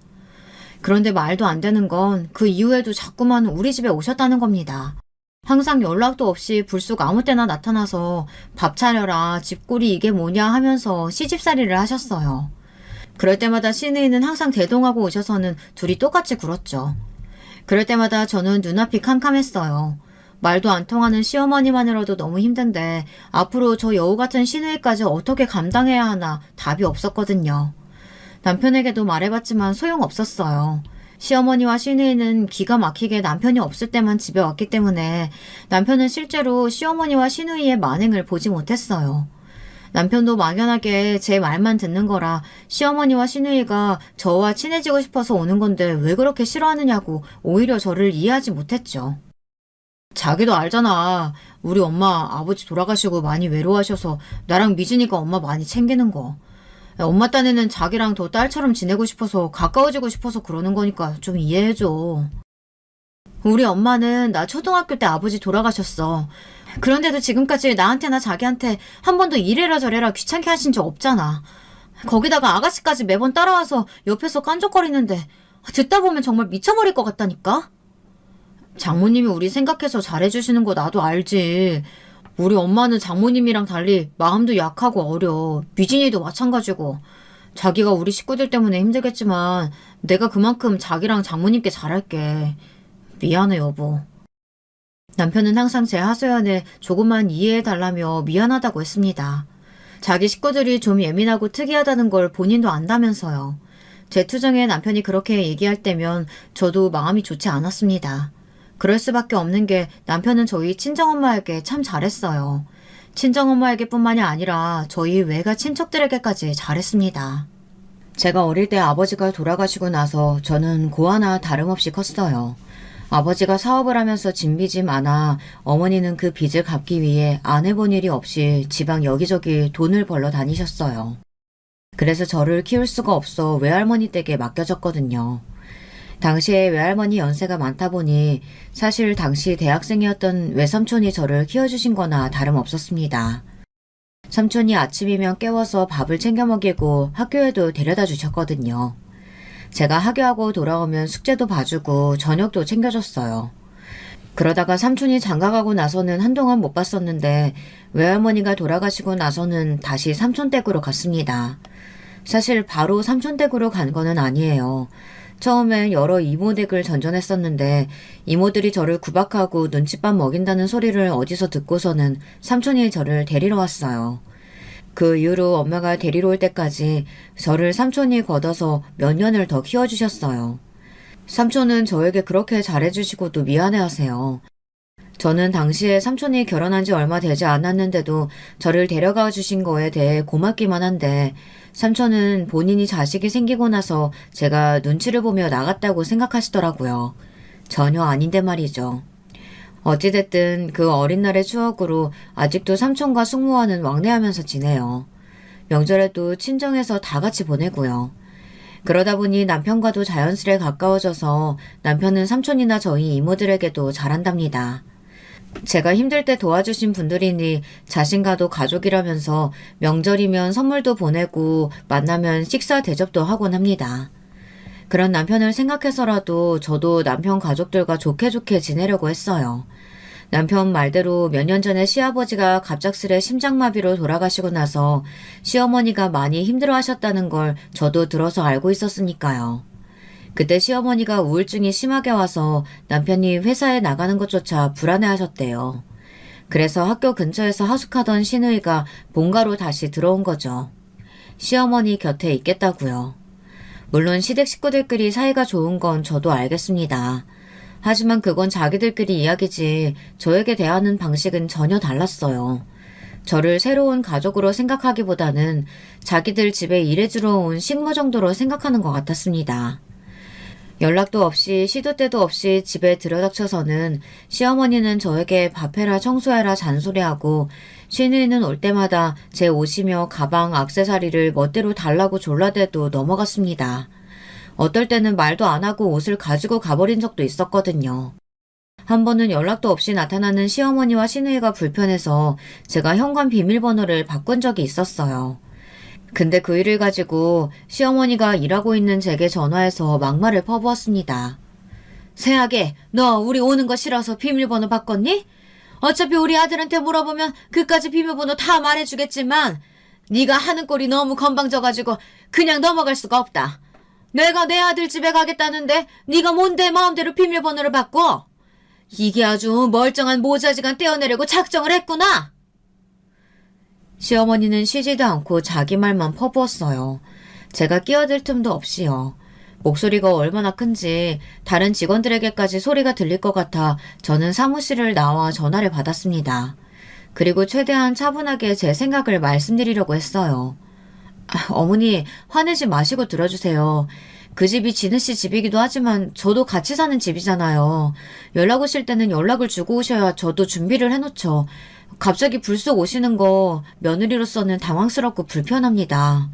S1: 그런데 말도 안 되는 건 그 이후에도 자꾸만 우리 집에 오셨다는 겁니다. 항상 연락도 없이 불쑥 아무 때나 나타나서 밥 차려라, 집골이 이게 뭐냐 하면서 시집살이를 하셨어요. 그럴 때마다 시누이는 항상 대동하고 오셔서는 둘이 똑같이 굴었죠. 그럴 때마다 저는 눈앞이 캄캄했어요. 말도 안 통하는 시어머니만으로도 너무 힘든데 앞으로 저 여우 같은 시누이까지 어떻게 감당해야 하나 답이 없었거든요. 남편에게도 말해봤지만 소용없었어요. 시어머니와 시누이는 기가 막히게 남편이 없을 때만 집에 왔기 때문에 남편은 실제로 시어머니와 시누이의 만행을 보지 못했어요. 남편도 막연하게 제 말만 듣는 거라 시어머니와 시누이가 저와 친해지고 싶어서 오는 건데 왜 그렇게 싫어하느냐고 오히려 저를 이해하지 못했죠. 자기도 알잖아. 우리 엄마 아버지 돌아가시고 많이 외로워하셔서 나랑 미진이가 엄마 많이 챙기는 거. 엄마 딴에는 자기랑 더 딸처럼 지내고 싶어서 가까워지고 싶어서 그러는 거니까 좀 이해해줘. 우리 엄마는 나 초등학교 때 아버지 돌아가셨어. 그런데도 지금까지 나한테나 자기한테 한 번도 이래라 저래라 귀찮게 하신 적 없잖아. 거기다가 아가씨까지 매번 따라와서 옆에서 깐족거리는데 듣다 보면 정말 미쳐버릴 것 같다니까? 장모님이 우리 생각해서 잘해주시는 거 나도 알지. 우리 엄마는 장모님이랑 달리 마음도 약하고 어려. 미진이도 마찬가지고. 자기가 우리 식구들 때문에 힘들겠지만 내가 그만큼 자기랑 장모님께 잘할게. 미안해 여보. 남편은 항상 제 하소연에 조금만 이해해달라며 미안하다고 했습니다. 자기 식구들이 좀 예민하고 특이하다는 걸 본인도 안다면서요. 제 투정에 남편이 그렇게 얘기할 때면 저도 마음이 좋지 않았습니다. 그럴 수밖에 없는 게 남편은 저희 친정엄마에게 참 잘했어요. 친정엄마에게 뿐만이 아니라 저희 외가 친척들에게까지 잘했습니다. 제가 어릴 때 아버지가 돌아가시고 나서 저는 고아나 다름없이 컸어요. 아버지가 사업을 하면서 진 빚이 많아 어머니는 그 빚을 갚기 위해 안 해본 일이 없이 지방 여기저기 돈을 벌러 다니셨어요. 그래서 저를 키울 수가 없어 외할머니 댁에 맡겨졌거든요. 당시에 외할머니 연세가 많다 보니 사실 당시 대학생이었던 외삼촌이 저를 키워주신 거나 다름없었습니다. 삼촌이 아침이면 깨워서 밥을 챙겨 먹이고 학교에도 데려다 주셨거든요. 제가 하교하고 돌아오면 숙제도 봐주고 저녁도 챙겨줬어요. 그러다가 삼촌이 장가가고 나서는 한동안 못 봤었는데 외할머니가 돌아가시고 나서는 다시 삼촌 댁으로 갔습니다. 사실 바로 삼촌 댁으로 간 거는 아니에요. 처음엔 여러 이모 댁을 전전했었는데 이모들이 저를 구박하고 눈칫밥 먹인다는 소리를 어디서 듣고서는 삼촌이 저를 데리러 왔어요. 그 이후로 엄마가 데리러 올 때까지 저를 삼촌이 걷어서 몇 년을 더 키워주셨어요. 삼촌은 저에게 그렇게 잘해주시고도 미안해하세요. 저는 당시에 삼촌이 결혼한 지 얼마 되지 않았는데도 저를 데려가 주신 거에 대해 고맙기만 한데 삼촌은 본인이 자식이 생기고 나서 제가 눈치를 보며 나갔다고 생각하시더라고요. 전혀 아닌데 말이죠. 어찌됐든 그 어린 날의 추억으로 아직도 삼촌과 숙모와는 왕래하면서 지내요. 명절에도 친정에서 다 같이 보내고요. 그러다 보니 남편과도 자연스레 가까워져서 남편은 삼촌이나 저희 이모들에게도 잘한답니다. 제가 힘들 때 도와주신 분들이니 자신과도 가족이라면서 명절이면 선물도 보내고 만나면 식사 대접도 하곤 합니다. 그런 남편을 생각해서라도 저도 남편 가족들과 좋게 지내려고 했어요. 남편 말대로 몇 년 전에 시아버지가 갑작스레 심장마비로 돌아가시고 나서 시어머니가 많이 힘들어 하셨다는 걸 저도 들어서 알고 있었으니까요. 그때 시어머니가 우울증이 심하게 와서 남편이 회사에 나가는 것조차 불안해 하셨대요. 그래서 학교 근처에서 하숙하던 시누이가 본가로 다시 들어온 거죠. 시어머니 곁에 있겠다고요. 물론 시댁 식구들끼리 사이가 좋은 건 저도 알겠습니다. 하지만 그건 자기들끼리 이야기지 저에게 대하는 방식은 전혀 달랐어요. 저를 새로운 가족으로 생각하기보다는 자기들 집에 일해주러 온 식모 정도로 생각하는 것 같았습니다. 연락도 없이 시도 때도 없이 집에 들여닥쳐서는 시어머니는 저에게 밥해라 청소해라 잔소리하고 시누이는 올 때마다 제 옷이며 가방, 액세서리를 멋대로 달라고 졸라대도 넘어갔습니다. 어떨 때는 말도 안 하고 옷을 가지고 가버린 적도 있었거든요. 한 번은 연락도 없이 나타나는 시어머니와 시누이가 불편해서 제가 현관 비밀번호를 바꾼 적이 있었어요. 근데 그 일을 가지고 시어머니가 일하고 있는 제게 전화해서 막말을 퍼부었습니다. 세하게, 너 우리 오는 거 싫어서 비밀번호 바꿨니? 어차피 우리 아들한테 물어보면 그까지 비밀번호 다 말해주겠지만 네가 하는 꼴이 너무 건방져가지고 그냥 넘어갈 수가 없다. 내가 내 아들 집에 가겠다는데 네가 뭔데 마음대로 비밀번호를 바꿔? 이게 아주 멀쩡한 모자지간 떼어내려고 작정을 했구나. 시어머니는 쉬지도 않고 자기 말만 퍼부었어요. 제가 끼어들 틈도 없이요. 목소리가 얼마나 큰지 다른 직원들에게까지 소리가 들릴 것 같아 저는 사무실을 나와 전화를 받았습니다. 그리고 최대한 차분하게 제 생각을 말씀드리려고 했어요. 어머니, 화내지 마시고 들어주세요. 그 집이 진우 씨 집이기도 하지만 저도 같이 사는 집이잖아요. 연락 오실 때는 연락을 주고 오셔야 저도 준비를 해놓죠. 갑자기 불쑥 오시는 거 며느리로서는 당황스럽고 불편합니다.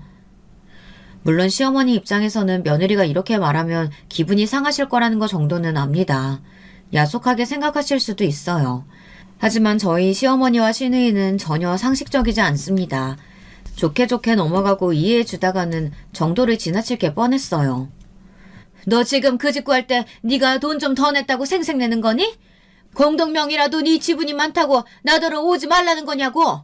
S1: 물론 시어머니 입장에서는 며느리가 이렇게 말하면 기분이 상하실 거라는 거 정도는 압니다. 야속하게 생각하실 수도 있어요. 하지만 저희 시어머니와 시누이는 전혀 상식적이지 않습니다. 좋게 넘어가고 이해해 주다가는 정도를 지나칠 게 뻔했어요. 너 지금 그 집 구할 때 네가 돈 좀 더 냈다고 생색내는 거니? 공동명의라도 네 지분이 많다고 나더러 오지 말라는 거냐고?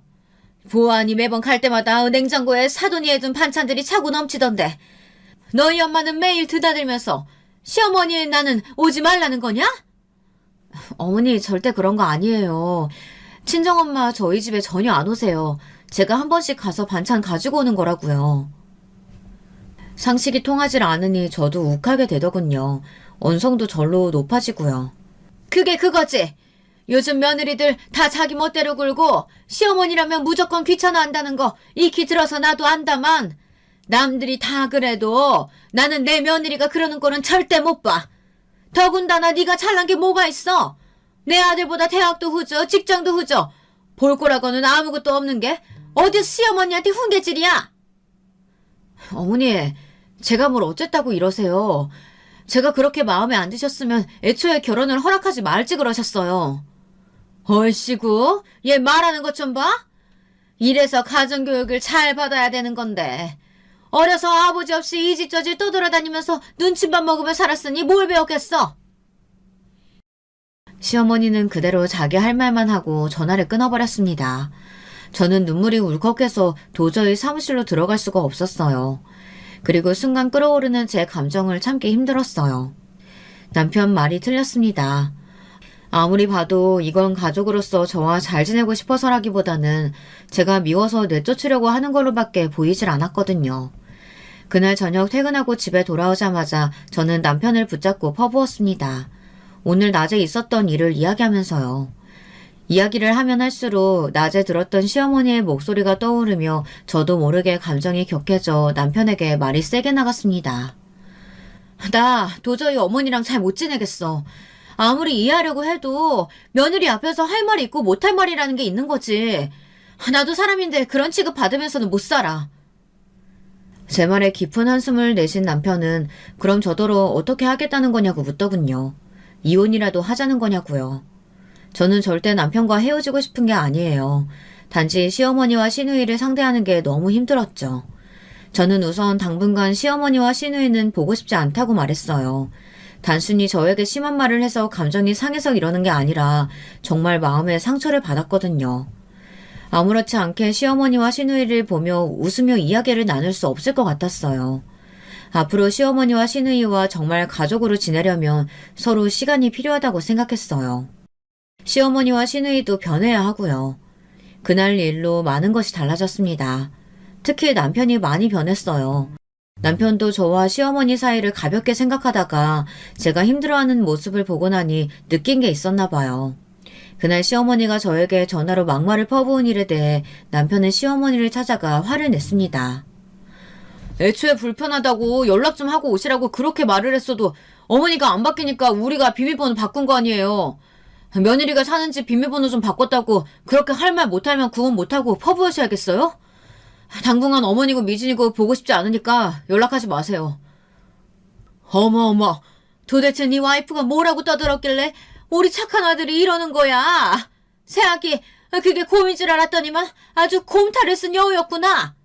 S1: 보아하니 매번 갈 때마다 냉장고에 사돈이 해둔 반찬들이 차고 넘치던데 너희 엄마는 매일 드나들면서 시어머니 나는 오지 말라는 거냐? 어머니 절대 그런 거 아니에요. 친정엄마 저희 집에 전혀 안 오세요. 제가 한 번씩 가서 반찬 가지고 오는 거라고요. 상식이 통하질 않으니 저도 욱하게 되더군요. 언성도 절로 높아지고요. 그게 그거지. 요즘 며느리들 다 자기 멋대로 굴고 시어머니라면 무조건 귀찮아한다는 거 익히 들어서 나도 안다만 남들이 다 그래도 나는 내 며느리가 그러는 꼴은 절대 못 봐. 더군다나 네가 잘난 게 뭐가 있어. 내 아들보다 대학도 후져 직장도 후져 볼 거라고는 아무것도 없는 게 어디서 시어머니한테 훈계질이야. 어머니, 제가 뭘 어쨌다고 이러세요. 제가 그렇게 마음에 안 드셨으면 애초에 결혼을 허락하지 말지 그러셨어요. 얼씨구, 얘 말하는 것 좀 봐. 이래서 가정교육을 잘 받아야 되는 건데 어려서 아버지 없이 이 집 저 집 떠돌아다니면서 눈칫밥 먹으며 살았으니 뭘 배웠겠어. 시어머니는 그대로 자기 할 말만 하고 전화를 끊어버렸습니다. 저는 눈물이 울컥해서 도저히 사무실로 들어갈 수가 없었어요. 그리고 순간 끓어오르는 제 감정을 참기 힘들었어요. 남편 말이 틀렸습니다. 아무리 봐도 이건 가족으로서 저와 잘 지내고 싶어서라기보다는 제가 미워서 내쫓으려고 하는 걸로밖에 보이질 않았거든요. 그날 저녁 퇴근하고 집에 돌아오자마자 저는 남편을 붙잡고 퍼부었습니다. 오늘 낮에 있었던 일을 이야기하면서요. 이야기를 하면 할수록 낮에 들었던 시어머니의 목소리가 떠오르며 저도 모르게 감정이 격해져 남편에게 말이 세게 나갔습니다. 나 도저히 어머니랑 잘 못 지내겠어. 아무리 이해하려고 해도 며느리 앞에서 할 말이 있고 못할 말이라는 게 있는 거지. 나도 사람인데 그런 취급 받으면서는 못 살아. 제 말에 깊은 한숨을 내신 남편은 그럼 저더러 어떻게 하겠다는 거냐고 묻더군요. 이혼이라도 하자는 거냐고요. 저는 절대 남편과 헤어지고 싶은 게 아니에요. 단지 시어머니와 시누이를 상대하는 게 너무 힘들었죠. 저는 우선 당분간 시어머니와 시누이는 보고 싶지 않다고 말했어요. 단순히 저에게 심한 말을 해서 감정이 상해서 이러는 게 아니라 정말 마음에 상처를 받았거든요. 아무렇지 않게 시어머니와 시누이를 보며 웃으며 이야기를 나눌 수 없을 것 같았어요. 앞으로 시어머니와 시누이와 정말 가족으로 지내려면 서로 시간이 필요하다고 생각했어요. 시어머니와 시누이도 변해야 하고요. 그날 일로 많은 것이 달라졌습니다. 특히 남편이 많이 변했어요. 남편도 저와 시어머니 사이를 가볍게 생각하다가 제가 힘들어하는 모습을 보고 나니 느낀 게 있었나 봐요. 그날 시어머니가 저에게 전화로 막말을 퍼부은 일에 대해 남편은 시어머니를 찾아가 화를 냈습니다. 애초에 불편하다고 연락 좀 하고 오시라고 그렇게 말을 했어도 어머니가 안 바뀌니까 우리가 비밀번호 바꾼 거 아니에요. 며느리가 사는지 비밀번호 좀 바꿨다고 그렇게 할 말 못하면 구분 못하고 퍼부으셔야겠어요? 당분간 어머니고 미진이고 보고 싶지 않으니까 연락하지 마세요. 어머, 도대체 네 와이프가 뭐라고 떠들었길래 우리 착한 아들이 이러는 거야. 새아기, 그게 곰인 줄 알았더니만 아주 곰탈을 쓴 여우였구나.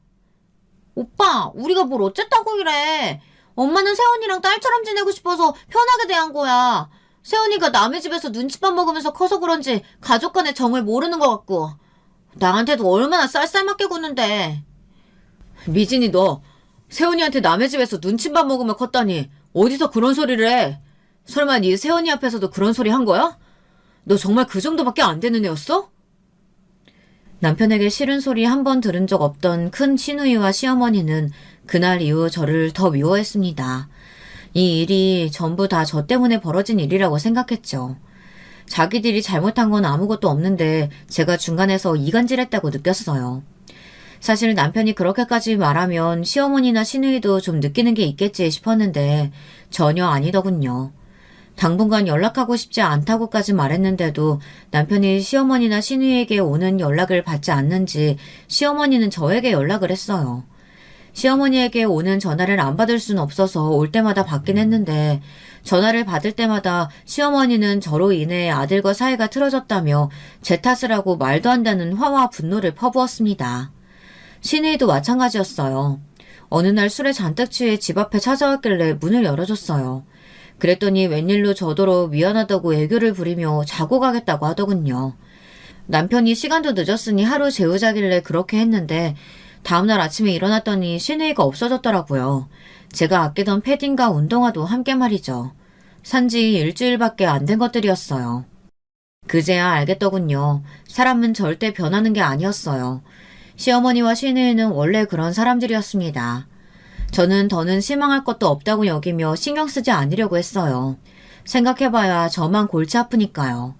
S1: 오빠, 우리가 뭘 어쨌다고 이래. 엄마는 세원이랑 딸처럼 지내고 싶어서 편하게 대한 거야. 세원이가 남의 집에서 눈칫밥 먹으면서 커서 그런지 가족 간의 정을 모르는 것 같고. 나한테도 얼마나 쌀쌀맞게 구는데. 미진이 너 세원이한테 남의 집에서 눈칫밥 먹으며 컸다니 어디서 그런 소리를 해? 설마 네 세원이 앞에서도 그런 소리 한 거야? 너 정말 그 정도밖에 안 되는 애였어? 남편에게 싫은 소리 한 번 들은 적 없던 큰 시누이와 시어머니는 그날 이후 저를 더 미워했습니다. 이 일이 전부 다 저 때문에 벌어진 일이라고 생각했죠. 자기들이 잘못한 건 아무것도 없는데 제가 중간에서 이간질했다고 느꼈어요. 사실 남편이 그렇게까지 말하면 시어머니나 시누이도 좀 느끼는 게 있겠지 싶었는데 전혀 아니더군요. 당분간 연락하고 싶지 않다고까지 말했는데도 남편이 시어머니나 시누이에게 오는 연락을 받지 않는지 시어머니는 저에게 연락을 했어요. 시어머니에게 오는 전화를 안 받을 수는 없어서 올 때마다 받긴 했는데 전화를 받을 때마다 시어머니는 저로 인해 아들과 사이가 틀어졌다며 제 탓을 하고 말도 안 되는 화와 분노를 퍼부었습니다. 시누이도 마찬가지였어요. 어느 날 술에 잔뜩 취해 집 앞에 찾아왔길래 문을 열어줬어요. 그랬더니 웬일로 저더러 미안하다고 애교를 부리며 자고 가겠다고 하더군요. 남편이 시간도 늦었으니 하루 재우자길래 그렇게 했는데 다음날 아침에 일어났더니 시누이가 없어졌더라고요. 제가 아끼던 패딩과 운동화도 함께 말이죠. 산지 일주일밖에 안 된 것들이었어요. 그제야 알겠더군요. 사람은 절대 변하는 게 아니었어요. 시어머니와 시누이는 원래 그런 사람들이었습니다. 저는 더는 실망할 것도 없다고 여기며 신경 쓰지 않으려고 했어요. 생각해봐야 저만 골치 아프니까요.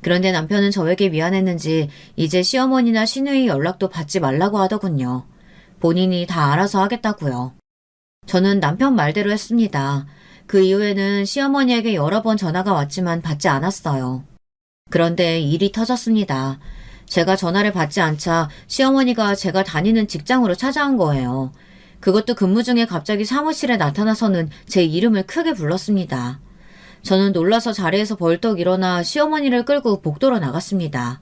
S1: 그런데 남편은 저에게 미안했는지 이제 시어머니나 시누이 연락도 받지 말라고 하더군요. 본인이 다 알아서 하겠다고요. 저는 남편 말대로 했습니다. 그 이후에는 시어머니에게 여러 번 전화가 왔지만 받지 않았어요. 그런데 일이 터졌습니다. 제가 전화를 받지 않자 시어머니가 제가 다니는 직장으로 찾아온 거예요. 그것도 근무 중에 갑자기 사무실에 나타나서는 제 이름을 크게 불렀습니다. 저는 놀라서 자리에서 벌떡 일어나 시어머니를 끌고 복도로 나갔습니다.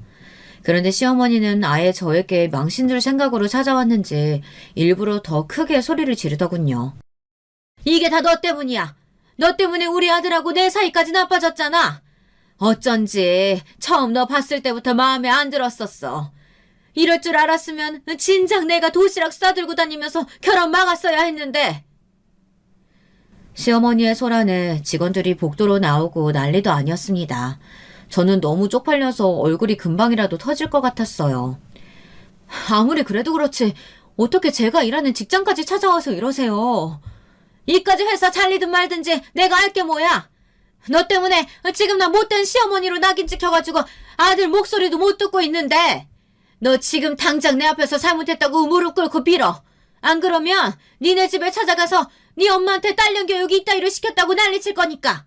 S1: 그런데 시어머니는 아예 저에게 망신줄 생각으로 찾아왔는지 일부러 더 크게 소리를 지르더군요. 이게 다 너 때문이야. 너 때문에 우리 아들하고 내 사이까지 나빠졌잖아. 어쩐지 처음 너 봤을 때부터 마음에 안 들었었어. 이럴 줄 알았으면 진작 내가 도시락 싸들고 다니면서 결혼 막았어야 했는데. 시어머니의 소란에 직원들이 복도로 나오고 난리도 아니었습니다. 저는 너무 쪽팔려서 얼굴이 금방이라도 터질 것 같았어요. 아무리 그래도 그렇지 어떻게 제가 일하는 직장까지 찾아와서 이러세요. 이까지 회사 잘리든 말든지 내가 알 게 뭐야. 너 때문에 지금 나 못된 시어머니로 낙인 찍혀가지고 아들 목소리도 못 듣고 있는데 너 지금 당장 내 앞에서 잘못했다고 무릎 꿇고 빌어. 안 그러면 니네 집에 찾아가서 네 엄마한테 딸년 교육이 이따위로 시켰다고 난리칠 거니까.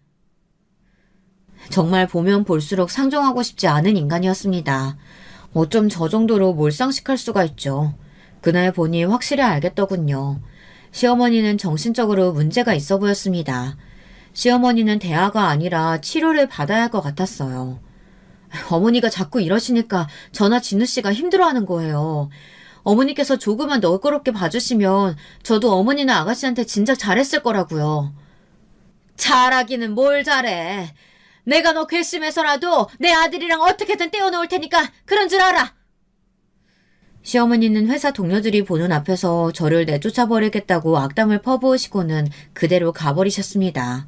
S1: 정말 보면 볼수록 상종하고 싶지 않은 인간이었습니다. 어쩜 저 정도로 몰상식할 수가 있죠. 그날 보니 확실히 알겠더군요. 시어머니는 정신적으로 문제가 있어 보였습니다. 시어머니는 대화가 아니라 치료를 받아야 할 것 같았어요. 어머니가 자꾸 이러시니까 저나 진우 씨가 힘들어하는 거예요. 어머니께서 조금만 너그럽게 봐주시면 저도 어머니나 아가씨한테 진작 잘했을 거라고요. 잘하기는 뭘 잘해. 내가 너 괘씸해서라도 내 아들이랑 어떻게든 떼어놓을 테니까 그런 줄 알아. 시어머니는 회사 동료들이 보는 앞에서 저를 내쫓아버리겠다고 악담을 퍼부으시고는 그대로 가버리셨습니다.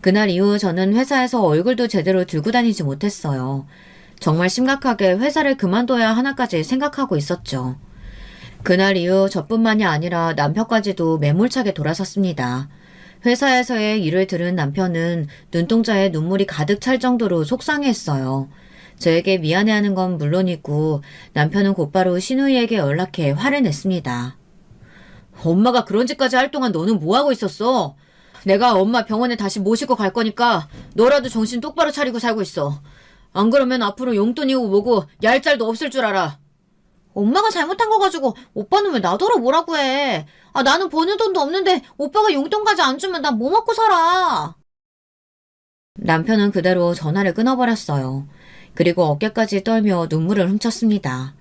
S1: 그날 이후 저는 회사에서 얼굴도 제대로 들고 다니지 못했어요. 정말 심각하게 회사를 그만둬야 하나까지 생각하고 있었죠. 그날 이후 저뿐만이 아니라 남편까지도 매몰차게 돌아섰습니다. 회사에서의 일을 들은 남편은 눈동자에 눈물이 가득 찰 정도로 속상해했어요. 저에게 미안해하는 건 물론이고 남편은 곧바로 신우이에게 연락해 화를 냈습니다. 엄마가 그런 짓까지 할 동안 너는 뭐하고 있었어? 내가 엄마 병원에 다시 모시고 갈 거니까 너라도 정신 똑바로 차리고 살고 있어. 안 그러면 앞으로 용돈이고 뭐고 얄짤도 없을 줄 알아. 엄마가 잘못한 거 가지고 오빠는 왜 나더러 뭐라고 해. 나는 버는 돈도 없는데 오빠가 용돈까지 안 주면 난 뭐 먹고 살아. 남편은 그대로 전화를 끊어버렸어요. 그리고 어깨까지 떨며 눈물을 훔쳤습니다.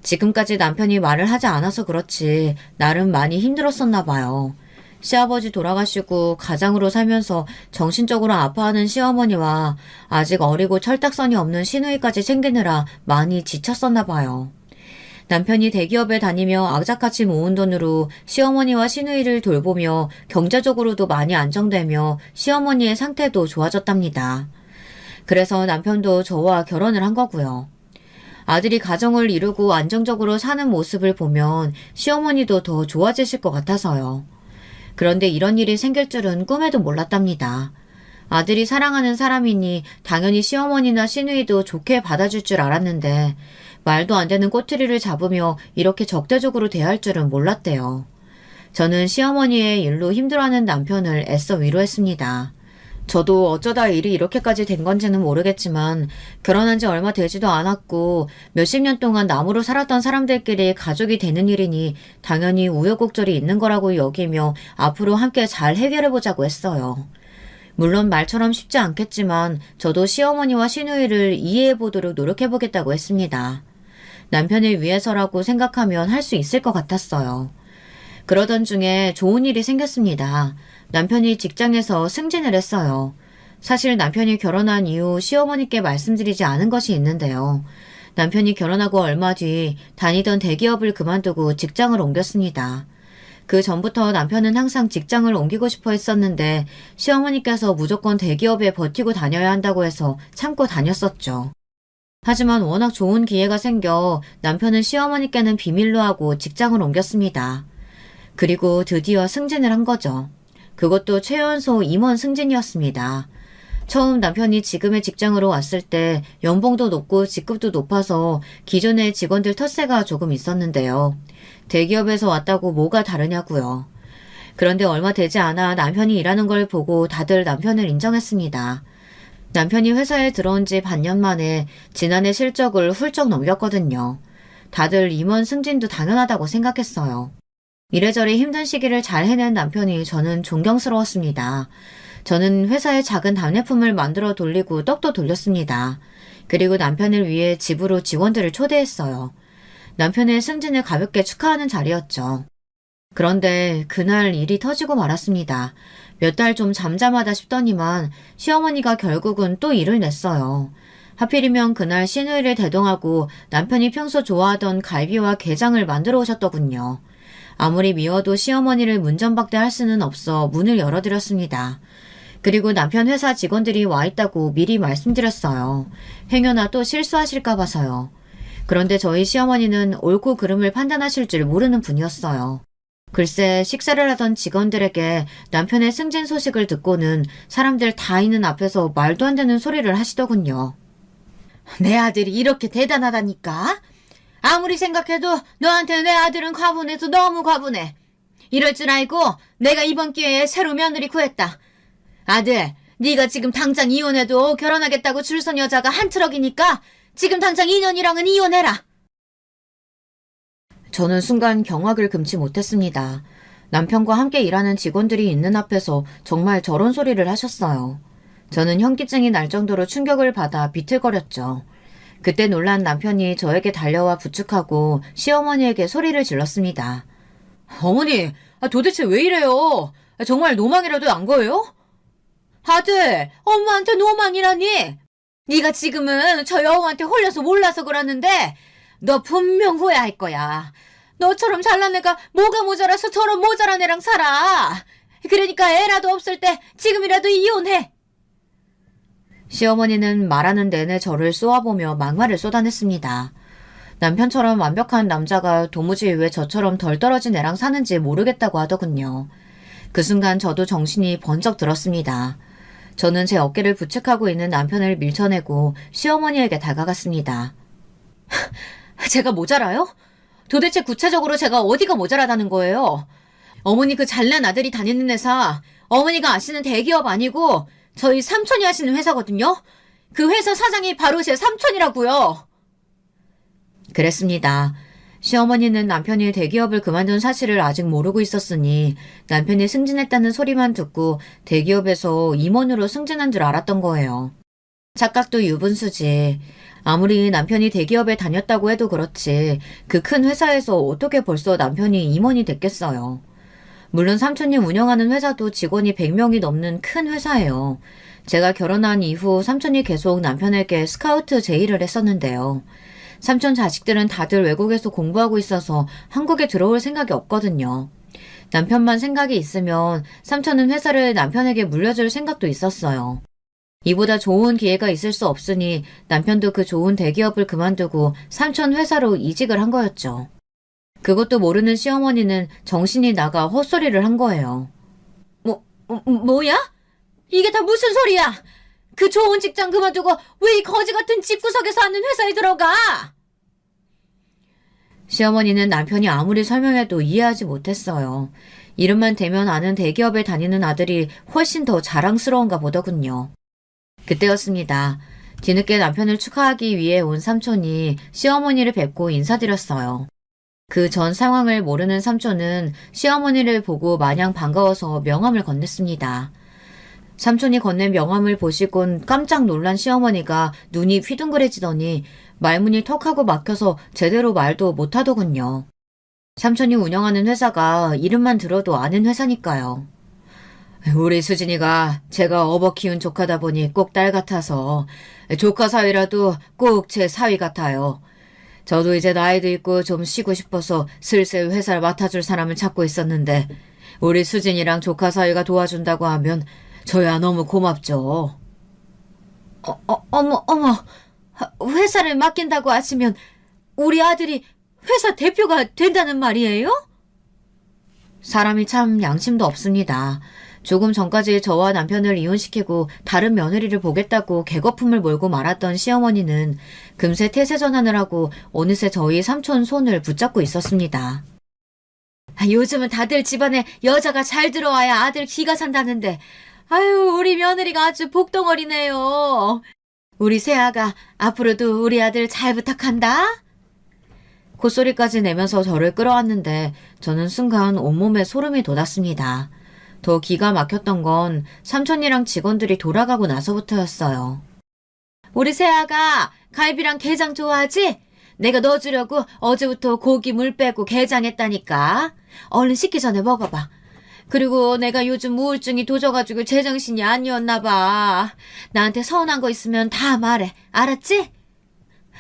S1: 지금까지 남편이 말을 하지 않아서 그렇지 나름 많이 힘들었었나 봐요. 시아버지 돌아가시고 가장으로 살면서 정신적으로 아파하는 시어머니와 아직 어리고 철딱선이 없는 시누이까지 챙기느라 많이 지쳤었나 봐요. 남편이 대기업에 다니며 악착같이 모은 돈으로 시어머니와 시누이를 돌보며 경제적으로도 많이 안정되며 시어머니의 상태도 좋아졌답니다. 그래서 남편도 저와 결혼을 한 거고요. 아들이 가정을 이루고 안정적으로 사는 모습을 보면 시어머니도 더 좋아지실 것 같아서요. 그런데 이런 일이 생길 줄은 꿈에도 몰랐답니다. 아들이 사랑하는 사람이니 당연히 시어머니나 시누이도 좋게 받아줄 줄 알았는데 말도 안 되는 꼬투리를 잡으며 이렇게 적대적으로 대할 줄은 몰랐대요. 저는 시어머니의 일로 힘들어하는 남편을 애써 위로했습니다. 저도 어쩌다 일이 이렇게까지 된 건지는 모르겠지만 결혼한 지 얼마 되지도 않았고 몇십 년 동안 남으로 살았던 사람들끼리 가족이 되는 일이니 당연히 우여곡절이 있는 거라고 여기며 앞으로 함께 잘 해결해보자고 했어요. 물론 말처럼 쉽지 않겠지만 저도 시어머니와 시누이를 이해해보도록 노력해보겠다고 했습니다. 남편을 위해서라고 생각하면 할 수 있을 것 같았어요. 그러던 중에 좋은 일이 생겼습니다. 남편이 직장에서 승진을 했어요. 사실 남편이 결혼한 이후 시어머니께 말씀드리지 않은 것이 있는데요. 남편이 결혼하고 얼마 뒤 다니던 대기업을 그만두고 직장을 옮겼습니다. 그 전부터 남편은 항상 직장을 옮기고 싶어 했었는데 시어머니께서 무조건 대기업에 버티고 다녀야 한다고 해서 참고 다녔었죠. 하지만 워낙 좋은 기회가 생겨 남편은 시어머니께는 비밀로 하고 직장을 옮겼습니다. 그리고 드디어 승진을 한 거죠. 그것도 최연소 임원 승진이었습니다. 처음 남편이 지금의 직장으로 왔을 때 연봉도 높고 직급도 높아서 기존의 직원들 텃세가 조금 있었는데요. 대기업에서 왔다고 뭐가 다르냐고요. 그런데 얼마 되지 않아 남편이 일하는 걸 보고 다들 남편을 인정했습니다. 남편이 회사에 들어온 지 반년 만에 지난해 실적을 훌쩍 넘겼거든요. 다들 임원 승진도 당연하다고 생각했어요. 이래저래 힘든 시기를 잘 해낸 남편이 저는 존경스러웠습니다. 저는 회사에 작은 답례품을 만들어 돌리고 떡도 돌렸습니다. 그리고 남편을 위해 집으로 직원들을 초대했어요. 남편의 승진을 가볍게 축하하는 자리였죠. 그런데 그날 일이 터지고 말았습니다. 몇 달 좀 잠잠하다 싶더니만 시어머니가 결국은 또 일을 냈어요. 하필이면 그날 시누이를 대동하고 남편이 평소 좋아하던 갈비와 게장을 만들어 오셨더군요. 아무리 미워도 시어머니를 문전박대할 수는 없어 문을 열어드렸습니다. 그리고 남편 회사 직원들이 와 있다고 미리 말씀드렸어요. 행여나 또 실수하실까 봐서요. 그런데 저희 시어머니는 옳고 그름을 판단하실 줄 모르는 분이었어요. 글쎄 식사를 하던 직원들에게 남편의 승진 소식을 듣고는 사람들 다 있는 앞에서 말도 안 되는 소리를 하시더군요. 내 아들이 이렇게 대단하다니까? 아무리 생각해도 너한테 내 아들은 과분해서 너무 과분해. 이럴 줄 알고 내가 이번 기회에 새로 며느리 구했다. 아들, 네가 지금 당장 이혼해도 결혼하겠다고 줄 선 여자가 한 트럭이니까 지금 당장 인연이랑은 이혼해라. 저는 순간 경악을 금치 못했습니다. 남편과 함께 일하는 직원들이 있는 앞에서 정말 저런 소리를 하셨어요. 저는 현기증이 날 정도로 충격을 받아 비틀거렸죠. 그때 놀란 남편이 저에게 달려와 부축하고 시어머니에게 소리를 질렀습니다. 어머니, 도대체 왜 이래요? 정말 노망이라도 난 거예요? 아들, 엄마한테 노망이라니? 네가 지금은 저 여우한테 홀려서 몰라서 그러는데 너 분명 후회할 거야. 너처럼 잘난 애가 뭐가 모자라서 저런 모자란 애랑 살아. 그러니까 애라도 없을 때 지금이라도 이혼해. 시어머니는 말하는 내내 저를 쏘아보며 막말을 쏟아냈습니다. 남편처럼 완벽한 남자가 도무지 왜 저처럼 덜 떨어진 애랑 사는지 모르겠다고 하더군요. 그 순간 저도 정신이 번쩍 들었습니다. 저는 제 어깨를 부축하고 있는 남편을 밀쳐내고 시어머니에게 다가갔습니다. 제가 모자라요? 도대체 구체적으로 제가 어디가 모자라다는 거예요? 어머니 그 잘난 아들이 다니는 회사, 어머니가 아시는 대기업 아니고 저희 삼촌이 하시는 회사거든요? 그 회사 사장이 바로 제 삼촌이라고요. 그랬습니다. 시어머니는 남편이 대기업을 그만둔 사실을 아직 모르고 있었으니 남편이 승진했다는 소리만 듣고 대기업에서 임원으로 승진한 줄 알았던 거예요. 착각도 유분수지. 아무리 남편이 대기업에 다녔다고 해도 그렇지 그 큰 회사에서 어떻게 벌써 남편이 임원이 됐겠어요. 물론 삼촌이 운영하는 회사도 직원이 100명이 넘는 큰 회사예요. 제가 결혼한 이후 삼촌이 계속 남편에게 스카우트 제의를 했었는데요. 삼촌 자식들은 다들 외국에서 공부하고 있어서 한국에 들어올 생각이 없거든요. 남편만 생각이 있으면 삼촌은 회사를 남편에게 물려줄 생각도 있었어요. 이보다 좋은 기회가 있을 수 없으니 남편도 그 좋은 대기업을 그만두고 삼촌 회사로 이직을 한 거였죠. 그것도 모르는 시어머니는 정신이 나가 헛소리를 한 거예요. 뭐야? 이게 다 무슨 소리야? 그 좋은 직장 그만두고 왜 이 거지 같은 집구석에서 하는 회사에 들어가? 시어머니는 남편이 아무리 설명해도 이해하지 못했어요. 이름만 대면 아는 대기업에 다니는 아들이 훨씬 더 자랑스러운가 보더군요. 그때였습니다. 뒤늦게 남편을 축하하기 위해 온 삼촌이 시어머니를 뵙고 인사드렸어요. 그 전 상황을 모르는 삼촌은 시어머니를 보고 마냥 반가워서 명함을 건넸습니다. 삼촌이 건넨 명함을 보시곤 깜짝 놀란 시어머니가 눈이 휘둥그레지더니 말문이 턱하고 막혀서 제대로 말도 못하더군요. 삼촌이 운영하는 회사가 이름만 들어도 아는 회사니까요. 우리 수진이가 제가 업어 키운 조카다 보니 꼭 딸 같아서 조카 사위라도 꼭 제 사위 같아요. 저도 이제 나이도 있고 좀 쉬고 싶어서 슬슬 회사를 맡아줄 사람을 찾고 있었는데 우리 수진이랑 조카 사위가 도와준다고 하면 저야 너무 고맙죠. 어머, 회사를 맡긴다고 하시면 우리 아들이 회사 대표가 된다는 말이에요? 사람이 참 양심도 없습니다. 조금 전까지 저와 남편을 이혼시키고 다른 며느리를 보겠다고 개거품을 몰고 말았던 시어머니는 금세 태세 전환을 하고 어느새 저희 삼촌 손을 붙잡고 있었습니다. 요즘은 다들 집안에 여자가 잘 들어와야 아들 기가 산다는데 아유 우리 며느리가 아주 복덩어리네요. 우리 새아가 앞으로도 우리 아들 잘 부탁한다. 콧소리까지 내면서 저를 끌어왔는데 저는 순간 온몸에 소름이 돋았습니다. 더 기가 막혔던 건 삼촌이랑 직원들이 돌아가고 나서부터였어요. 우리 새아가 갈비랑 게장 좋아하지? 내가 넣어주려고 어제부터 고기 물 빼고 게장했다니까. 얼른 식기 전에 먹어봐. 그리고 내가 요즘 우울증이 도져가지고 제정신이 아니었나 봐. 나한테 서운한 거 있으면 다 말해. 알았지?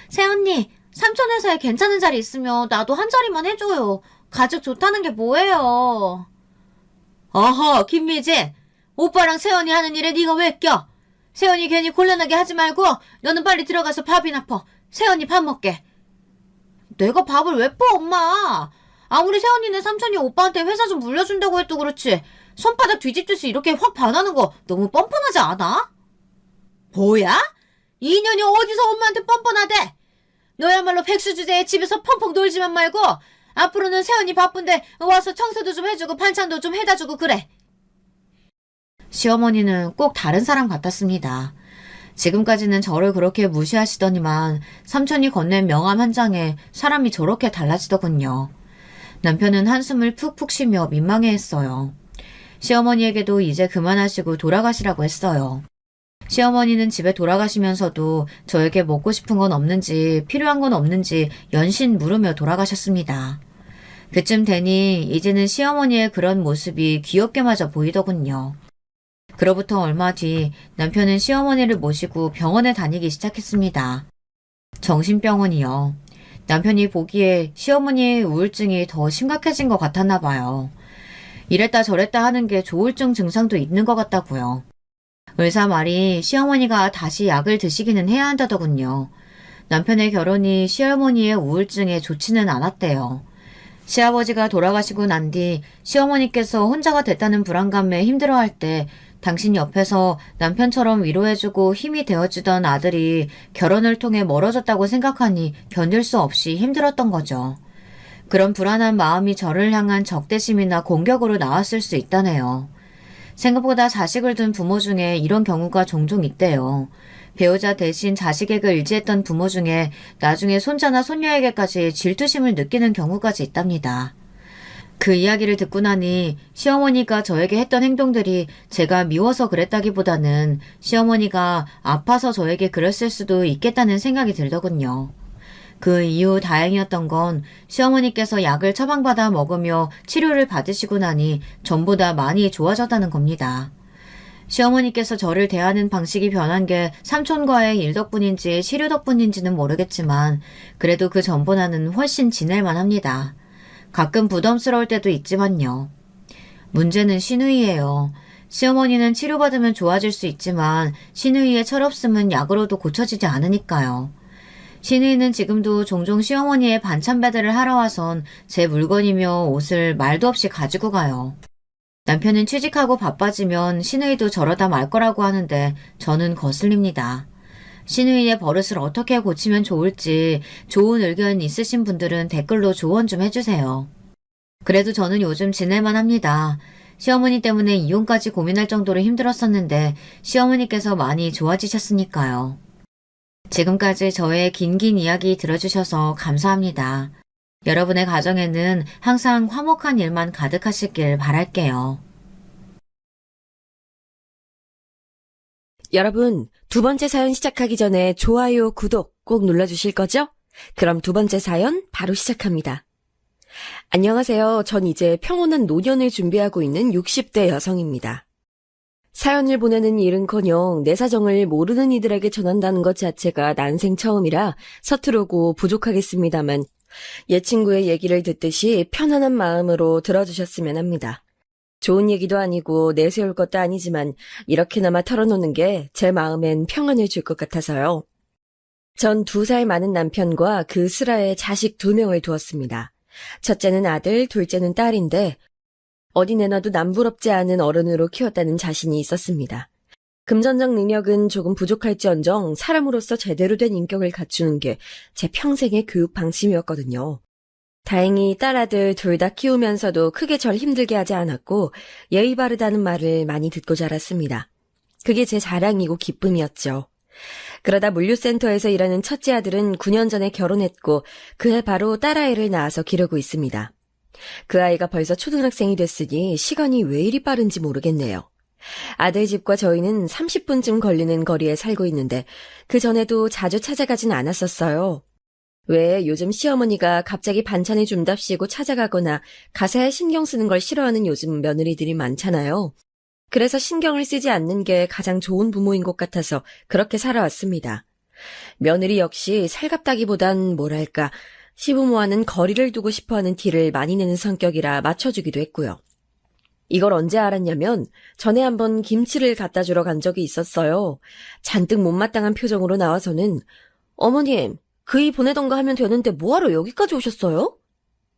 S1: 새언니, 삼촌 회사에 괜찮은 자리 있으면 나도 한 자리만 해줘요. 가족 좋다는 게 뭐예요? 어허, 김미진. 오빠랑 세연이 하는 일에 네가 왜 껴? 세연이 괜히 곤란하게 하지 말고 너는 빨리 들어가서 밥이나 퍼. 세연이 밥 먹게. 내가 밥을 왜 퍼, 엄마? 아무리 세연이네 삼촌이 오빠한테 회사 좀 물려준다고 해도 그렇지. 손바닥 뒤집듯이 이렇게 확 반하는 거 너무 뻔뻔하지 않아? 뭐야? 이 년이 어디서 엄마한테 뻔뻔하대? 너야말로 백수주제에 집에서 펑펑 놀지만 말고 앞으로는 세연이 바쁜데 와서 청소도 좀 해주고 반찬도 좀 해다주고 그래. 시어머니는 꼭 다른 사람 같았습니다. 지금까지는 저를 그렇게 무시하시더니만 삼촌이 건넨 명함 한 장에 사람이 저렇게 달라지더군요. 남편은 한숨을 푹푹 쉬며 민망해했어요. 시어머니에게도 이제 그만하시고 돌아가시라고 했어요. 시어머니는 집에 돌아가시면서도 저에게 먹고 싶은 건 없는지 필요한 건 없는지 연신 물으며 돌아가셨습니다. 그쯤 되니 이제는 시어머니의 그런 모습이 귀엽게마저 보이더군요. 그로부터 얼마 뒤 남편은 시어머니를 모시고 병원에 다니기 시작했습니다. 정신병원이요. 남편이 보기에 시어머니의 우울증이 더 심각해진 것 같았나 봐요. 이랬다 저랬다 하는 게 조울증 증상도 있는 것 같다고요. 의사 말이 시어머니가 다시 약을 드시기는 해야 한다더군요. 남편의 결혼이 시어머니의 우울증에 좋지는 않았대요. 시아버지가 돌아가시고 난 뒤 시어머니께서 혼자가 됐다는 불안감에 힘들어할 때 당신 옆에서 남편처럼 위로해주고 힘이 되어주던 아들이 결혼을 통해 멀어졌다고 생각하니 견딜 수 없이 힘들었던 거죠. 그런 불안한 마음이 저를 향한 적대심이나 공격으로 나왔을 수 있다네요. 생각보다 자식을 둔 부모 중에 이런 경우가 종종 있대요. 배우자 대신 자식에게 의지했던 부모 중에 나중에 손자나 손녀에게까지 질투심을 느끼는 경우까지 있답니다. 그 이야기를 듣고 나니 시어머니가 저에게 했던 행동들이 제가 미워서 그랬다기보다는 시어머니가 아파서 저에게 그랬을 수도 있겠다는 생각이 들더군요. 그 이후 다행이었던 건 시어머니께서 약을 처방받아 먹으며 치료를 받으시고 나니 전보다 많이 좋아졌다는 겁니다. 시어머니께서 저를 대하는 방식이 변한 게 삼촌과의 일 덕분인지 치료 덕분인지는 모르겠지만 그래도 그 전보다는 훨씬 지낼만 합니다. 가끔 부담스러울 때도 있지만요. 문제는 시누이예요. 시어머니는 치료받으면 좋아질 수 있지만 시누이의 철없음은 약으로도 고쳐지지 않으니까요. 시누이는 지금도 종종 시어머니의 반찬 배달을 하러 와선 제 물건이며 옷을 말도 없이 가지고 가요. 남편은 취직하고 바빠지면 시누이도 저러다 말 거라고 하는데 저는 거슬립니다. 시누이의 버릇을 어떻게 고치면 좋을지 좋은 의견 있으신 분들은 댓글로 조언 좀 해주세요. 그래도 저는 요즘 지낼만 합니다. 시어머니 때문에 이혼까지 고민할 정도로 힘들었었는데 시어머니께서 많이 좋아지셨으니까요. 지금까지 저의 긴긴 이야기 들어주셔서 감사합니다. 여러분의 가정에는 항상 화목한 일만 가득하시길 바랄게요.
S2: 여러분, 두 번째 사연 시작하기 전에 좋아요, 구독 꼭 눌러주실 거죠? 그럼 두 번째 사연 바로 시작합니다. 안녕하세요. 전 이제 평온한 노년을 준비하고 있는 60대 여성입니다. 사연을 보내는 일은커녕 내 사정을 모르는 이들에게 전한다는 것 자체가 난생 처음이라 서투르고 부족하겠습니다만 옛 친구의 얘기를 듣듯이 편안한 마음으로 들어주셨으면 합니다. 좋은 얘기도 아니고 내세울 것도 아니지만 이렇게나마 털어놓는 게 제 마음엔 평안을 줄 것 같아서요. 전 2살 많은 남편과 그 슬하에 자식 2명을 두었습니다. 첫째는 아들, 둘째는 딸인데 어디 내놔도 남부럽지 않은 어른으로 키웠다는 자신이 있었습니다. 금전적 능력은 조금 부족할지언정 사람으로서 제대로 된 인격을 갖추는 게 제 평생의 교육 방침이었거든요. 다행히 딸아들 둘 다 키우면서도 크게 절 힘들게 하지 않았고 예의 바르다는 말을 많이 듣고 자랐습니다. 그게 제 자랑이고 기쁨이었죠. 그러다 물류센터에서 일하는 첫째 아들은 9년 전에 결혼했고 그해 바로 딸아이를 낳아서 기르고 있습니다. 그 아이가 벌써 초등학생이 됐으니 시간이 왜 이리 빠른지 모르겠네요. 아들 집과 저희는 30분쯤 걸리는 거리에 살고 있는데 그 전에도 자주 찾아가진 않았었어요. 왜 요즘 시어머니가 갑자기 반찬을 준답시고 찾아가거나 가사에 신경 쓰는 걸 싫어하는 요즘 며느리들이 많잖아요. 그래서 신경을 쓰지 않는 게 가장 좋은 부모인 것 같아서 그렇게 살아왔습니다. 며느리 역시 살갑다기보단 뭐랄까, 시부모와는 거리를 두고 싶어하는 티를 많이 내는 성격이라 맞춰주기도 했고요. 이걸 언제 알았냐면 전에 한번 김치를 갖다 주러 간 적이 있었어요. 잔뜩 못마땅한 표정으로 나와서는 어머님, 그이 보내던 거 하면 되는데 뭐하러 여기까지 오셨어요?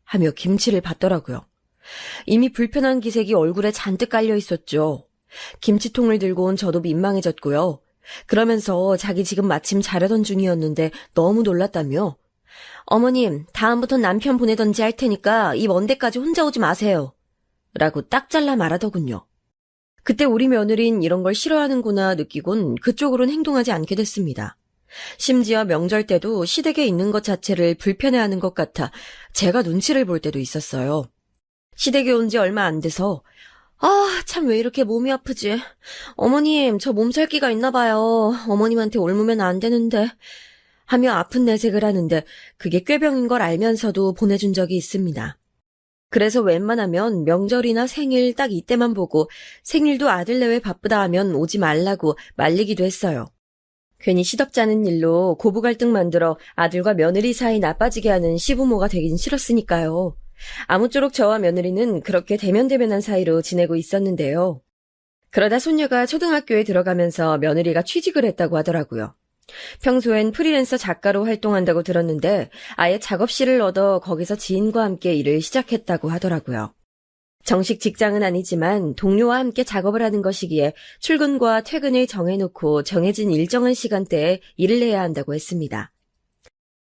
S2: 하며 김치를 받더라고요. 이미 불편한 기색이 얼굴에 잔뜩 깔려 있었죠. 김치통을 들고 온 저도 민망해졌고요. 그러면서 자기 지금 마침 자려던 중이었는데 너무 놀랐다며 어머님, 다음부턴 남편 보내던지 할 테니까 이 먼 데까지 혼자 오지 마세요. 라고 딱 잘라 말하더군요. 그때 우리 며느린 이런 걸 싫어하는구나 느끼곤 그쪽으론 행동하지 않게 됐습니다. 심지어 명절 때도 시댁에 있는 것 자체를 불편해하는 것 같아 제가 눈치를 볼 때도 있었어요. 시댁에 온 지 얼마 안 돼서 참 왜 이렇게 몸이 아프지? 어머님, 저 몸살기가 있나 봐요. 어머님한테 옮으면 안 되는데. 하며 아픈 내색을 하는데 그게 꾀병인 걸 알면서도 보내준 적이 있습니다. 그래서 웬만하면 명절이나 생일 딱 이때만 보고 생일도 아들 내외 바쁘다 하면 오지 말라고 말리기도 했어요. 괜히 시덥잖은 일로 고부 갈등 만들어 아들과 며느리 사이 나빠지게 하는 시부모가 되긴 싫었으니까요. 아무쪼록 저와 며느리는 그렇게 대면대면한 사이로 지내고 있었는데요. 그러다 손녀가 초등학교에 들어가면서 며느리가 취직을 했다고 하더라고요. 평소엔 프리랜서 작가로 활동한다고 들었는데 아예 작업실을 얻어 거기서 지인과 함께 일을 시작했다고 하더라고요. 정식 직장은 아니지만 동료와 함께 작업을 하는 것이기에 출근과 퇴근을 정해놓고 정해진 일정한 시간대에 일을 해야 한다고 했습니다.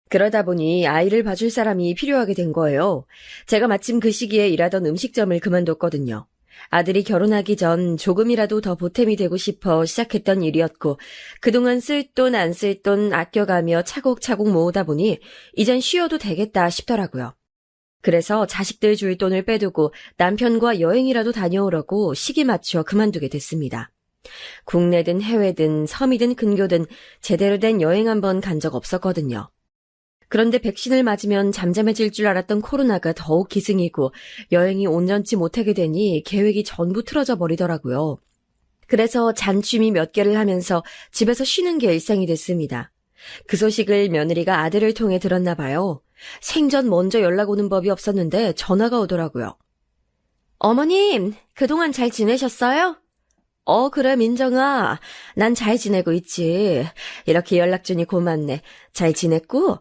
S2: 그러다 보니 아이를 봐줄 사람이 필요하게 된 거예요. 제가 마침 그 시기에 일하던 음식점을 그만뒀거든요. 아들이 결혼하기 전 조금이라도 더 보탬이 되고 싶어 시작했던 일이었고 그동안 쓸 돈 안 쓸 돈 아껴가며 차곡차곡 모으다 보니 이젠 쉬어도 되겠다 싶더라고요. 그래서 자식들 줄 돈을 빼두고 남편과 여행이라도 다녀오려고 시기 맞춰 그만두게 됐습니다. 국내든 해외든 섬이든 근교든 제대로 된 여행 한번 간 적 없었거든요. 그런데 백신을 맞으면 잠잠해질 줄 알았던 코로나가 더욱 기승이고 여행이 온전치 못하게 되니 계획이 전부 틀어져 버리더라고요. 그래서 잔취미 몇 개를 하면서 집에서 쉬는 게 일상이 됐습니다. 그 소식을 며느리가 아들을 통해 들었나 봐요. 생전 먼저 연락 오는 법이 없었는데 전화가 오더라고요. 어머님, 그동안 잘 지내셨어요? 그래 민정아, 난 잘 지내고 있지. 이렇게 연락 주니 고맙네. 잘 지냈고?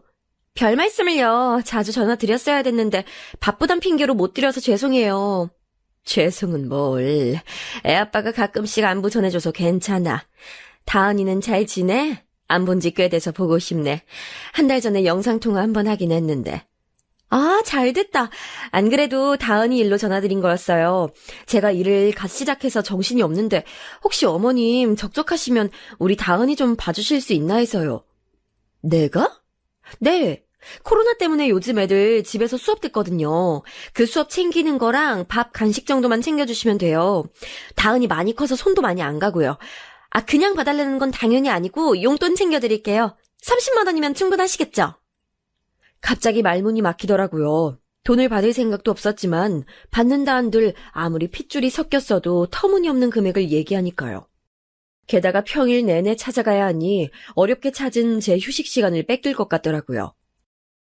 S2: 별 말씀을요. 자주 전화 드렸어야 됐는데 바쁘단 핑계로 못 드려서 죄송해요. 죄송은 뭘. 애아빠가 가끔씩 안부 전해줘서 괜찮아. 다은이는 잘 지내? 안 본 지 꽤 돼서 보고 싶네. 한 달 전에 영상통화 한번 하긴 했는데. 잘 됐다. 안 그래도 다은이 일로 전화드린 거였어요. 제가 일을 갓 시작해서 정신이 없는데 혹시 어머님 적적하시면 우리 다은이 좀 봐주실 수 있나 해서요. 내가? 네. 코로나 때문에 요즘 애들 집에서 수업 듣거든요. 그 수업 챙기는 거랑 밥, 간식 정도만 챙겨주시면 돼요. 다은이 많이 커서 손도 많이 안 가고요. 그냥 봐달라는 건 당연히 아니고 용돈 챙겨드릴게요. 30만 원이면 충분하시겠죠? 갑자기 말문이 막히더라고요. 돈을 받을 생각도 없었지만 받는다 한들 아무리 핏줄이 섞였어도 터무니없는 금액을 얘기하니까요. 게다가 평일 내내 찾아가야 하니 어렵게 찾은 제 휴식 시간을 뺏길 것 같더라고요.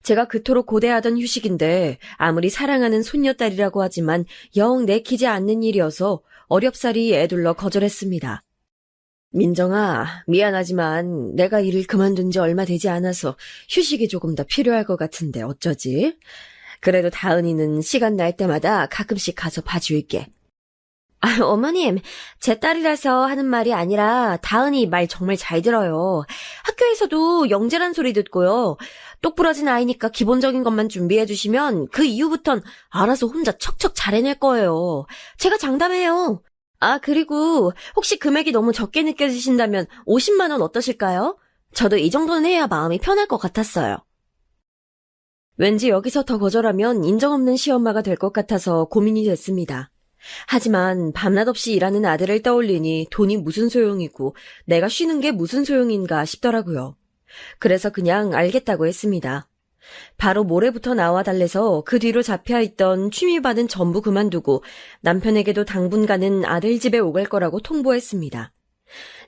S2: 제가 그토록 고대하던 휴식인데 아무리 사랑하는 손녀딸이라고 하지만 영 내키지 않는 일이어서 어렵사리 애둘러 거절했습니다. 민정아, 미안하지만 내가 일을 그만둔 지 얼마 되지 않아서 휴식이 조금 더 필요할 것 같은데 어쩌지? 그래도 다은이는 시간 날 때마다 가끔씩 가서 봐줄게. 어머님, 제 딸이라서 하는 말이 아니라 다은이 말 정말 잘 들어요. 학교에서도 영재란 소리 듣고요. 똑부러진 아이니까 기본적인 것만 준비해 주시면 그 이후부턴 알아서 혼자 척척 잘 해낼 거예요. 제가 장담해요. 그리고 혹시 금액이 너무 적게 느껴지신다면 50만 원 어떠실까요? 저도 이 정도는 해야 마음이 편할 것 같았어요. 왠지 여기서 더 거절하면 인정 없는 시엄마가 될 것 같아서 고민이 됐습니다. 하지만 밤낮 없이 일하는 아들을 떠올리니 돈이 무슨 소용이고 내가 쉬는 게 무슨 소용인가 싶더라고요. 그래서 그냥 알겠다고 했습니다. 바로 모레부터 나와 달래서 그 뒤로 잡혀있던 취미반은 전부 그만두고 남편에게도 당분간은 아들 집에 오갈 거라고 통보했습니다.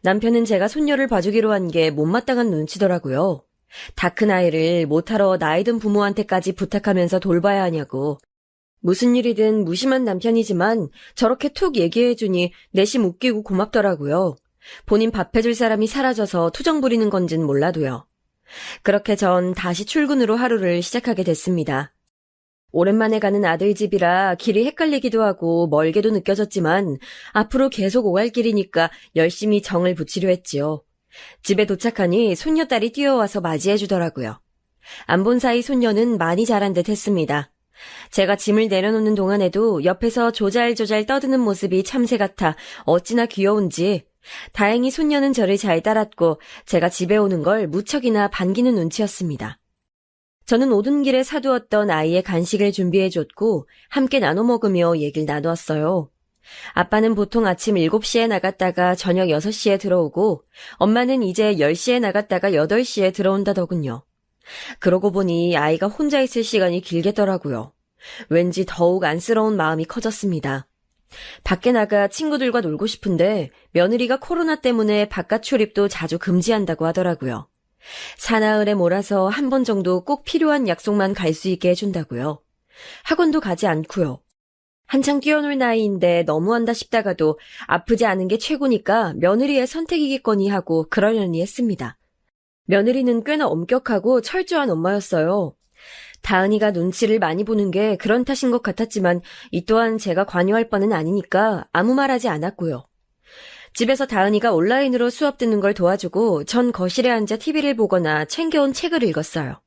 S2: 남편은 제가 손녀를 봐주기로 한 게 못마땅한 눈치더라고요. 다 큰 아이를 못하러 나이 든 부모한테까지 부탁하면서 돌봐야 하냐고. 무슨 일이든 무심한 남편이지만 저렇게 툭 얘기해주니 내심 웃기고 고맙더라고요. 본인 밥 해줄 사람이 사라져서 투정 부리는 건진 몰라도요. 그렇게 전 다시 출근으로 하루를 시작하게 됐습니다. 오랜만에 가는 아들 집이라 길이 헷갈리기도 하고 멀게도 느껴졌지만 앞으로 계속 오갈 길이니까 열심히 정을 붙이려 했지요. 집에 도착하니 손녀딸이 뛰어와서 맞이해주더라고요. 안 본 사이 손녀는 많이 자란 듯 했습니다. 제가 짐을 내려놓는 동안에도 옆에서 조잘조잘 떠드는 모습이 참새 같아 어찌나 귀여운지 다행히 손녀는 저를 잘 따랐고 제가 집에 오는 걸 무척이나 반기는 눈치였습니다. 저는 오던 길에 사두었던 아이의 간식을 준비해줬고 함께 나눠 먹으며 얘기를 나누었어요. 아빠는 보통 아침 7시에 나갔다가 저녁 6시에 들어오고 엄마는 이제 10시에 나갔다가 8시에 들어온다더군요. 그러고 보니 아이가 혼자 있을 시간이 길겠더라고요. 왠지 더욱 안쓰러운 마음이 커졌습니다. 밖에 나가 친구들과 놀고 싶은데 며느리가 코로나 때문에 바깥 출입도 자주 금지한다고 하더라고요. 사나흘에 몰아서 한 번 정도 꼭 필요한 약속만 갈 수 있게 해준다고요. 학원도 가지 않고요. 한창 뛰어놀 나이인데 너무한다 싶다가도 아프지 않은 게 최고니까 며느리의 선택이겠거니 하고 그러려니 했습니다. 며느리는 꽤나 엄격하고 철저한 엄마였어요. 다은이가 눈치를 많이 보는 게 그런 탓인 것 같았지만 이 또한 제가 관여할 바는 아니니까 아무 말하지 않았고요. 집에서 다은이가 온라인으로 수업 듣는 걸 도와주고 전 거실에 앉아 TV를 보거나 챙겨온 책을 읽었어요.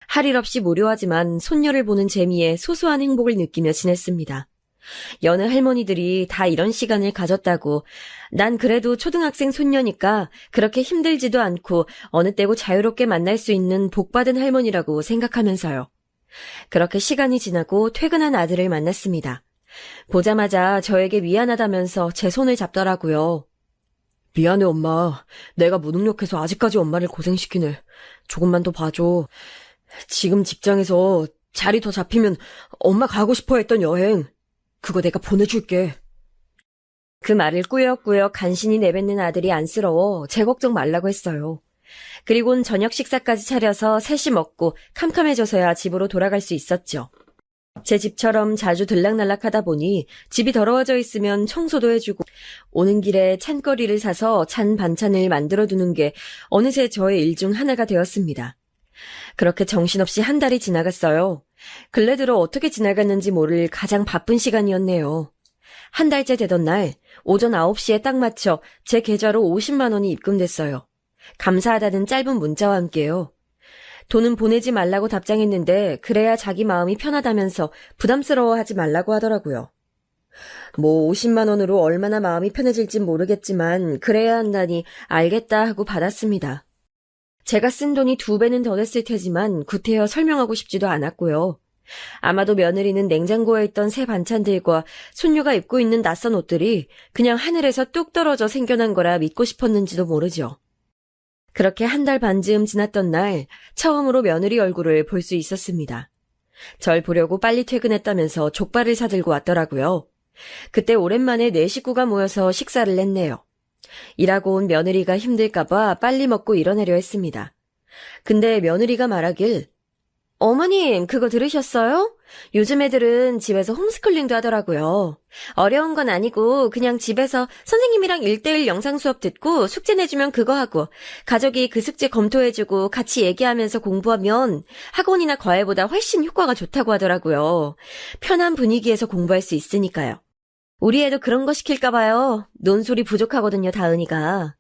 S2: 할 일 없이 무료하지만 손녀를 보는 재미에 소소한 행복을 느끼며 지냈습니다. 여느 할머니들이 다 이런 시간을 가졌다고 난 그래도 초등학생 손녀니까 그렇게 힘들지도 않고 어느 때고 자유롭게 만날 수 있는 복받은 할머니라고 생각하면서요. 그렇게 시간이 지나고 퇴근한 아들을 만났습니다. 보자마자 저에게 미안하다면서 제 손을 잡더라고요. 미안해 엄마. 내가 무능력해서 아직까지 엄마를 고생시키네. 조금만 더 봐줘. 지금 직장에서 자리 더 잡히면 엄마 가고 싶어 했던 여행 그거 내가 보내줄게. 그 말을 꾸역꾸역 간신히 내뱉는 아들이 안쓰러워 제 걱정 말라고 했어요. 그리곤 저녁 식사까지 차려서 셋이 먹고 캄캄해져서야 집으로 돌아갈 수 있었죠. 제 집처럼 자주 들락날락하다 보니 집이 더러워져 있으면 청소도 해주고 오는 길에 찬거리를 사서 찬 반찬을 만들어두는 게 어느새 저의 일 중 하나가 되었습니다. 그렇게 정신없이 한 달이 지나갔어요. 근래 들어 어떻게 지나갔는지 모를 가장 바쁜 시간이었네요. 한 달째 되던 날 오전 9시에 딱 맞춰 제 계좌로 50만 원이 입금됐어요. 감사하다는 짧은 문자와 함께요. 돈은 보내지 말라고 답장했는데 그래야 자기 마음이 편하다면서 부담스러워하지 말라고 하더라고요. 뭐 50만 원으로 얼마나 마음이 편해질진 모르겠지만 그래야 한다니 알겠다 하고 받았습니다. 제가 쓴 돈이 2배는 더 됐을 테지만 구태여 설명하고 싶지도 않았고요. 아마도 며느리는 냉장고에 있던 새 반찬들과 손녀가 입고 있는 낯선 옷들이 그냥 하늘에서 뚝 떨어져 생겨난 거라 믿고 싶었는지도 모르죠. 그렇게 한 달 반쯤 지났던 날 처음으로 며느리 얼굴을 볼 수 있었습니다. 절 보려고 빨리 퇴근했다면서 족발을 사들고 왔더라고요. 그때 오랜만에 네 식구가 모여서 식사를 했네요. 일하고 온 며느리가 힘들까봐 빨리 먹고 일어나려 했습니다. 근데 며느리가 말하길 어머님 그거 들으셨어요? 요즘 애들은 집에서 홈스쿨링도 하더라고요. 어려운 건 아니고 그냥 집에서 선생님이랑 1:1 영상 수업 듣고 숙제 내주면 그거 하고 가족이 그 숙제 검토해주고 같이 얘기하면서 공부하면 학원이나 과외보다 훨씬 효과가 좋다고 하더라고요. 편한 분위기에서 공부할 수 있으니까요. 우리 애도 그런 거 시킬까 봐요. 논소리 부족하거든요, 다은이가.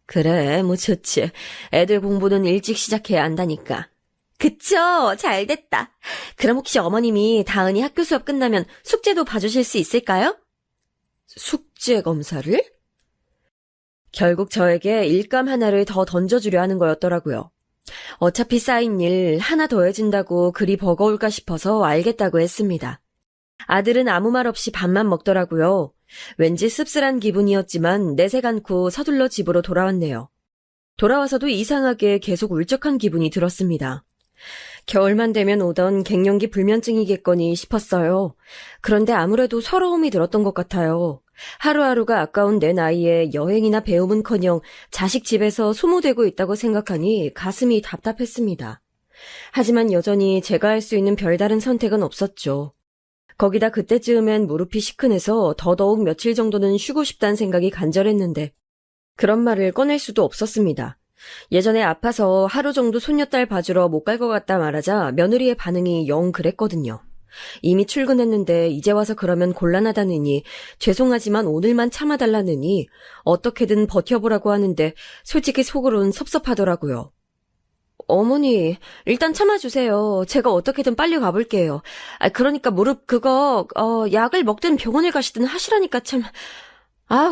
S2: 그래, 뭐 좋지. 애들 공부는 일찍 시작해야 한다니까. 그쵸? 잘됐다. 그럼 혹시 어머님이 다은이 학교 수업 끝나면 숙제도 봐주실 수 있을까요? 숙제 검사를? 결국 저에게 일감 하나를 더 던져주려 하는 거였더라고요. 어차피 쌓인 일 하나 더 해준다고 그리 버거울까 싶어서 알겠다고 했습니다. 아들은 아무 말 없이 밥만 먹더라고요. 왠지 씁쓸한 기분이었지만 내색 않고 서둘러 집으로 돌아왔네요. 돌아와서도 이상하게 계속 울적한 기분이 들었습니다. 겨울만 되면 오던 갱년기 불면증이겠거니 싶었어요. 그런데 아무래도 서러움이 들었던 것 같아요. 하루하루가 아까운 내 나이에 여행이나 배움은커녕 자식 집에서 소모되고 있다고 생각하니 가슴이 답답했습니다. 하지만 여전히 제가 할 수 있는 별다른 선택은 없었죠. 거기다 그때쯤엔 무릎이 시큰해서 더더욱 며칠 정도는 쉬고 싶다는 생각이 간절했는데 그런 말을 꺼낼 수도 없었습니다. 예전에 아파서 하루 정도 손녀딸 봐주러 못 갈 것 같다 말하자 며느리의 반응이 영 그랬거든요. 이미 출근했는데 이제 와서 그러면 곤란하다느니 죄송하지만 오늘만 참아달라느니 어떻게든 버텨보라고 하는데 솔직히 속으론 섭섭하더라고요. 어머니, 일단 참아주세요. 제가 어떻게든 빨리 가볼게요. 그러니까 무릎 그거 약을 먹든 병원을 가시든 하시라니까 참.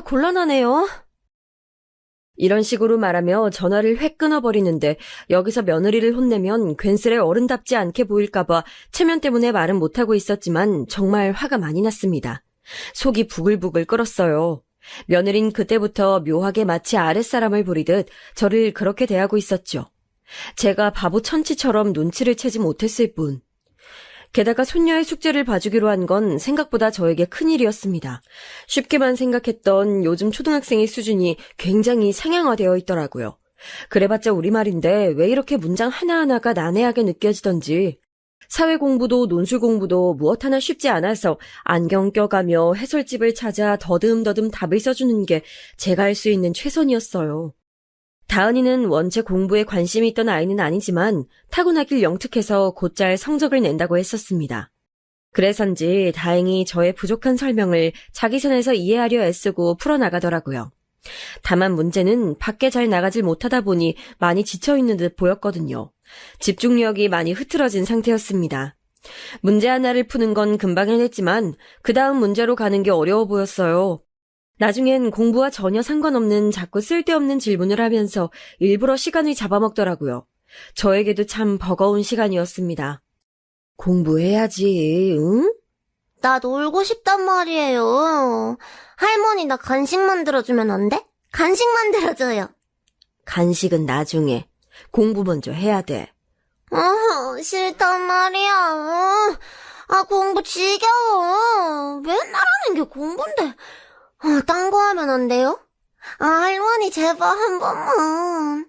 S2: 곤란하네요. 이런 식으로 말하며 전화를 획 끊어버리는데 여기서 며느리를 혼내면 괜스레 어른답지 않게 보일까봐 체면 때문에 말은 못하고 있었지만 정말 화가 많이 났습니다. 속이 부글부글 끓었어요. 며느린 그때부터 묘하게 마치 아랫사람을 부리듯 저를 그렇게 대하고 있었죠. 제가 바보 천치처럼 눈치를 채지 못했을 뿐. 게다가 손녀의 숙제를 봐주기로 한 건 생각보다 저에게 큰일이었습니다. 쉽게만 생각했던 요즘 초등학생의 수준이 굉장히 상향화되어 있더라고요. 그래봤자 우리말인데 왜 이렇게 문장 하나하나가 난해하게 느껴지던지 사회 공부도 논술 공부도 무엇 하나 쉽지 않아서 안경 껴가며 해설집을 찾아 더듬더듬 답을 써주는 게 제가 할 수 있는 최선이었어요. 다은이는 원체 공부에 관심이 있던 아이는 아니지만 타고나길 영특해서 곧잘 성적을 낸다고 했었습니다. 그래서인지 다행히 저의 부족한 설명을 자기 선에서 이해하려 애쓰고 풀어나가더라고요. 다만 문제는 밖에 잘 나가질 못하다 보니 많이 지쳐있는 듯 보였거든요. 집중력이 많이 흐트러진 상태였습니다. 문제 하나를 푸는 건 금방 해냈지만 그 다음 문제로 가는 게 어려워 보였어요. 나중엔 공부와 전혀 상관없는 자꾸 쓸데없는 질문을 하면서 일부러 시간을 잡아먹더라고요. 저에게도 참 버거운 시간이었습니다. 공부해야지, 응?
S3: 나 놀고 싶단 말이에요. 할머니 나 간식 만들어주면 안 돼? 간식 만들어줘요.
S2: 간식은 나중에. 공부 먼저 해야 돼.
S3: 싫단 말이야. 공부 지겨워. 맨날 하는 게 공부인데. 딴 거 하면 안 돼요? 할머니 제발 한 번만.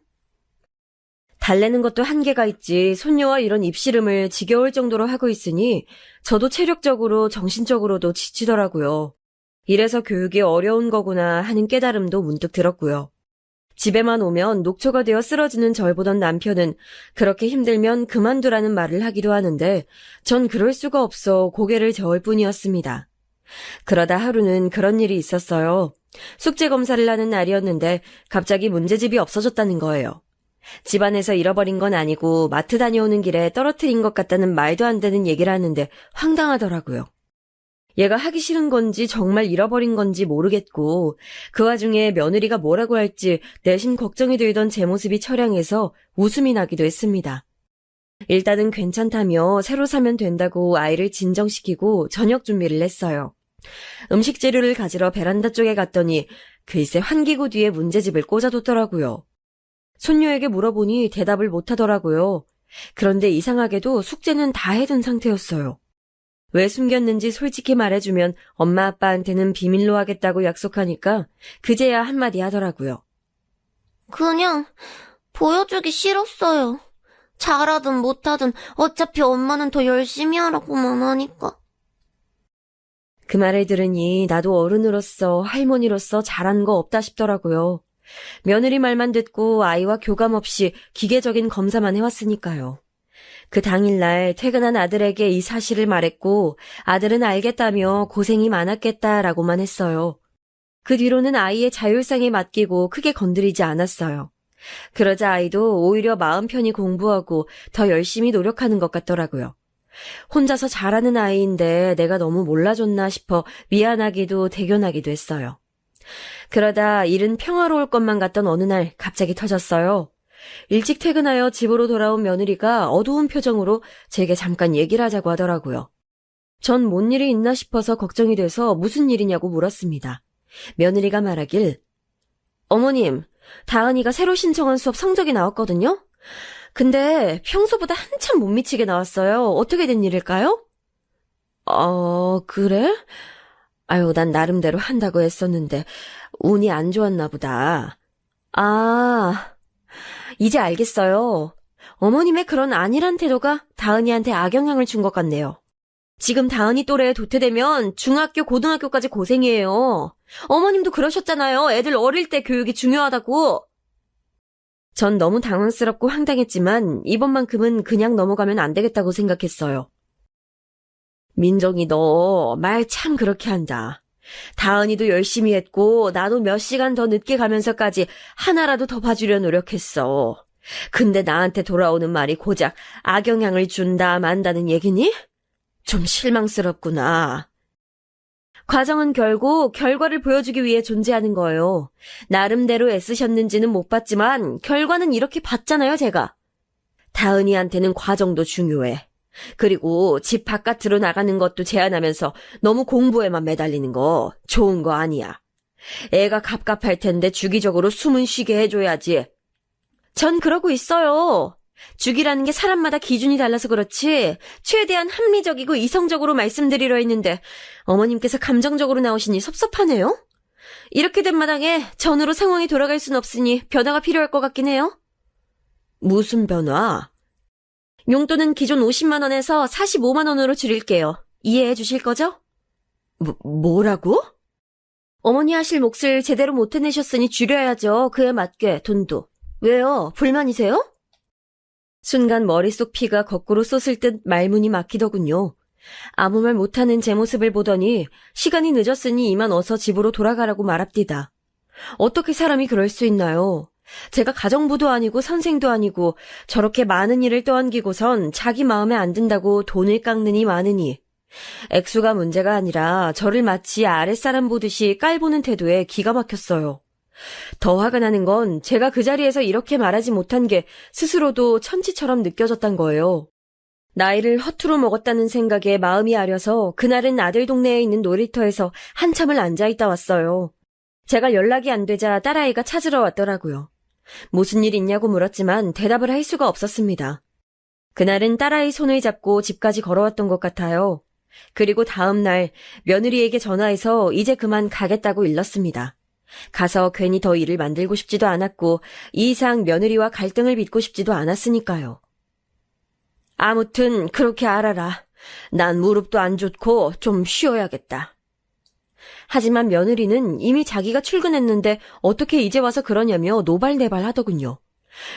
S2: 달래는 것도 한계가 있지 손녀와 이런 입씨름을 지겨울 정도로 하고 있으니 저도 체력적으로 정신적으로도 지치더라고요. 이래서 교육이 어려운 거구나 하는 깨달음도 문득 들었고요. 집에만 오면 녹초가 되어 쓰러지는 절 보던 남편은 그렇게 힘들면 그만두라는 말을 하기도 하는데 전 그럴 수가 없어 고개를 저을 뿐이었습니다. 그러다 하루는 그런 일이 있었어요. 숙제 검사를 하는 날이었는데 갑자기 문제집이 없어졌다는 거예요. 집안에서 잃어버린 건 아니고 마트 다녀오는 길에 떨어뜨린 것 같다는 말도 안 되는 얘기를 하는데 황당하더라고요. 얘가 하기 싫은 건지 정말 잃어버린 건지 모르겠고 그 와중에 며느리가 뭐라고 할지 내심 걱정이 들던 제 모습이 처량해서 웃음이 나기도 했습니다. 일단은 괜찮다며 새로 사면 된다고 아이를 진정시키고 저녁 준비를 했어요. 음식 재료를 가지러 베란다 쪽에 갔더니 글쎄 환기구 뒤에 문제집을 꽂아뒀더라고요. 손녀에게 물어보니 대답을 못하더라고요. 그런데 이상하게도 숙제는 다 해둔 상태였어요. 왜 숨겼는지 솔직히 말해주면 엄마 아빠한테는 비밀로 하겠다고 약속하니까 그제야 한마디 하더라고요.
S3: 그냥 보여주기 싫었어요. 잘하든 못하든 어차피 엄마는 더 열심히 하라고만 하니까.
S2: 그 말을 들으니 나도 어른으로서 할머니로서 잘한 거 없다 싶더라고요. 며느리 말만 듣고 아이와 교감 없이 기계적인 검사만 해왔으니까요. 그 당일날 퇴근한 아들에게 이 사실을 말했고 아들은 알겠다며 고생이 많았겠다라고만 했어요. 그 뒤로는 아이의 자율성에 맡기고 크게 건드리지 않았어요. 그러자 아이도 오히려 마음 편히 공부하고 더 열심히 노력하는 것 같더라고요. 혼자서 잘하는 아이인데 내가 너무 몰라줬나 싶어 미안하기도 대견하기도 했어요. 그러다 일은 평화로울 것만 같던 어느 날 갑자기 터졌어요. 일찍 퇴근하여 집으로 돌아온 며느리가 어두운 표정으로 제게 잠깐 얘기를 하자고 하더라고요. 전 뭔 일이 있나 싶어서 걱정이 돼서 무슨 일이냐고 물었습니다. 며느리가 말하길, 어머님, 다은이가 새로 신청한 수업 성적이 나왔거든요? 근데 평소보다 한참 못 미치게 나왔어요. 어떻게 된 일일까요? 그래? 아유, 난 나름대로 한다고 했었는데 운이 안 좋았나 보다. 아, 이제 알겠어요. 어머님의 그런 안일한 태도가 다은이한테 악영향을 준 것 같네요. 지금 다은이 또래에 도태되면 중학교, 고등학교까지 고생이에요. 어머님도 그러셨잖아요. 애들 어릴 때 교육이 중요하다고. 전 너무 당황스럽고 황당했지만 이번만큼은 그냥 넘어가면 안 되겠다고 생각했어요. 민정이 너 말 참 그렇게 한다. 다은이도 열심히 했고 나도 몇 시간 더 늦게 가면서까지 하나라도 더 봐주려 노력했어. 근데 나한테 돌아오는 말이 고작 악영향을 준다 만다는 얘기니? 좀 실망스럽구나. 과정은 결국 결과를 보여주기 위해 존재하는 거예요. 나름대로 애쓰셨는지는 못 봤지만 결과는 이렇게 봤잖아요, 제가. 다은이한테는 과정도 중요해. 그리고 집 바깥으로 나가는 것도 제한하면서 너무 공부에만 매달리는 거 좋은 거 아니야. 애가 갑갑할 텐데 주기적으로 숨은 쉬게 해줘야지. 전 그러고 있어요. 죽이라는 게 사람마다 기준이 달라서 그렇지 최대한 합리적이고 이성적으로 말씀드리려 했는데 어머님께서 감정적으로 나오시니 섭섭하네요. 이렇게 된 마당에 전으로 상황이 돌아갈 순 없으니 변화가 필요할 것 같긴 해요. 무슨 변화? 용돈은 기존 50만 원에서 45만 원으로 줄일게요. 이해해 주실 거죠? 뭐라고? 어머니 하실 몫을 제대로 못 해내셨으니 줄여야죠. 그에 맞게 돈도. 왜요? 불만이세요? 순간 머릿속 피가 거꾸로 쏟을 듯 말문이 막히더군요. 아무 말 못하는 제 모습을 보더니 시간이 늦었으니 이만 어서 집으로 돌아가라고 말합디다. 어떻게 사람이 그럴 수 있나요? 제가 가정부도 아니고 선생도 아니고 저렇게 많은 일을 떠안기고선 자기 마음에 안 든다고 돈을 깎느니 마느니. 액수가 문제가 아니라 저를 마치 아랫사람 보듯이 깔보는 태도에 기가 막혔어요. 더 화가 나는 건 제가 그 자리에서 이렇게 말하지 못한 게 스스로도 천치처럼 느껴졌단 거예요. 나이를 허투루 먹었다는 생각에 마음이 아려서 그날은 아들 동네에 있는 놀이터에서 한참을 앉아있다 왔어요. 제가 연락이 안 되자 딸아이가 찾으러 왔더라고요. 무슨 일 있냐고 물었지만 대답을 할 수가 없었습니다. 그날은 딸아이 손을 잡고 집까지 걸어왔던 것 같아요. 그리고 다음 날 며느리에게 전화해서 이제 그만 가겠다고 일렀습니다. 가서 괜히 더 일을 만들고 싶지도 않았고 이 이상 며느리와 갈등을 빚고 싶지도 않았으니까요. 아무튼 그렇게 알아라. 난 무릎도 안 좋고 좀 쉬어야겠다. 하지만 며느리는 이미 자기가 출근했는데 어떻게 이제 와서 그러냐며 노발대발 하더군요.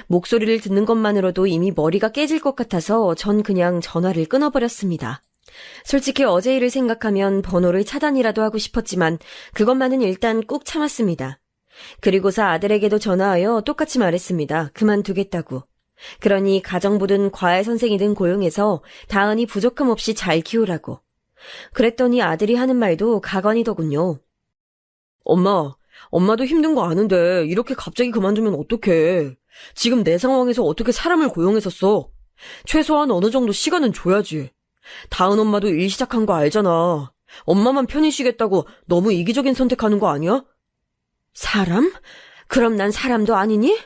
S2: 목소리를 듣는 것만으로도 이미 머리가 깨질 것 같아서 전 그냥 전화를 끊어버렸습니다. 솔직히 어제 일을 생각하면 번호를 차단이라도 하고 싶었지만 그것만은 일단 꾹 참았습니다. 그리고서 아들에게도 전화하여 똑같이 말했습니다. 그만두겠다고. 그러니 가정부든 과외 선생이든 고용해서 다은이 부족함 없이 잘 키우라고. 그랬더니 아들이 하는 말도 가관이더군요. 엄마도 힘든 거 아는데 이렇게 갑자기 그만두면 어떡해. 지금 내 상황에서 어떻게 사람을 고용해서 써. 최소한 어느 정도 시간은 줘야지. 다은 엄마도 일 시작한 거 알잖아. 엄마만 편히 쉬겠다고 너무 이기적인 선택하는 거 아니야? 사람? 그럼 난 사람도 아니니?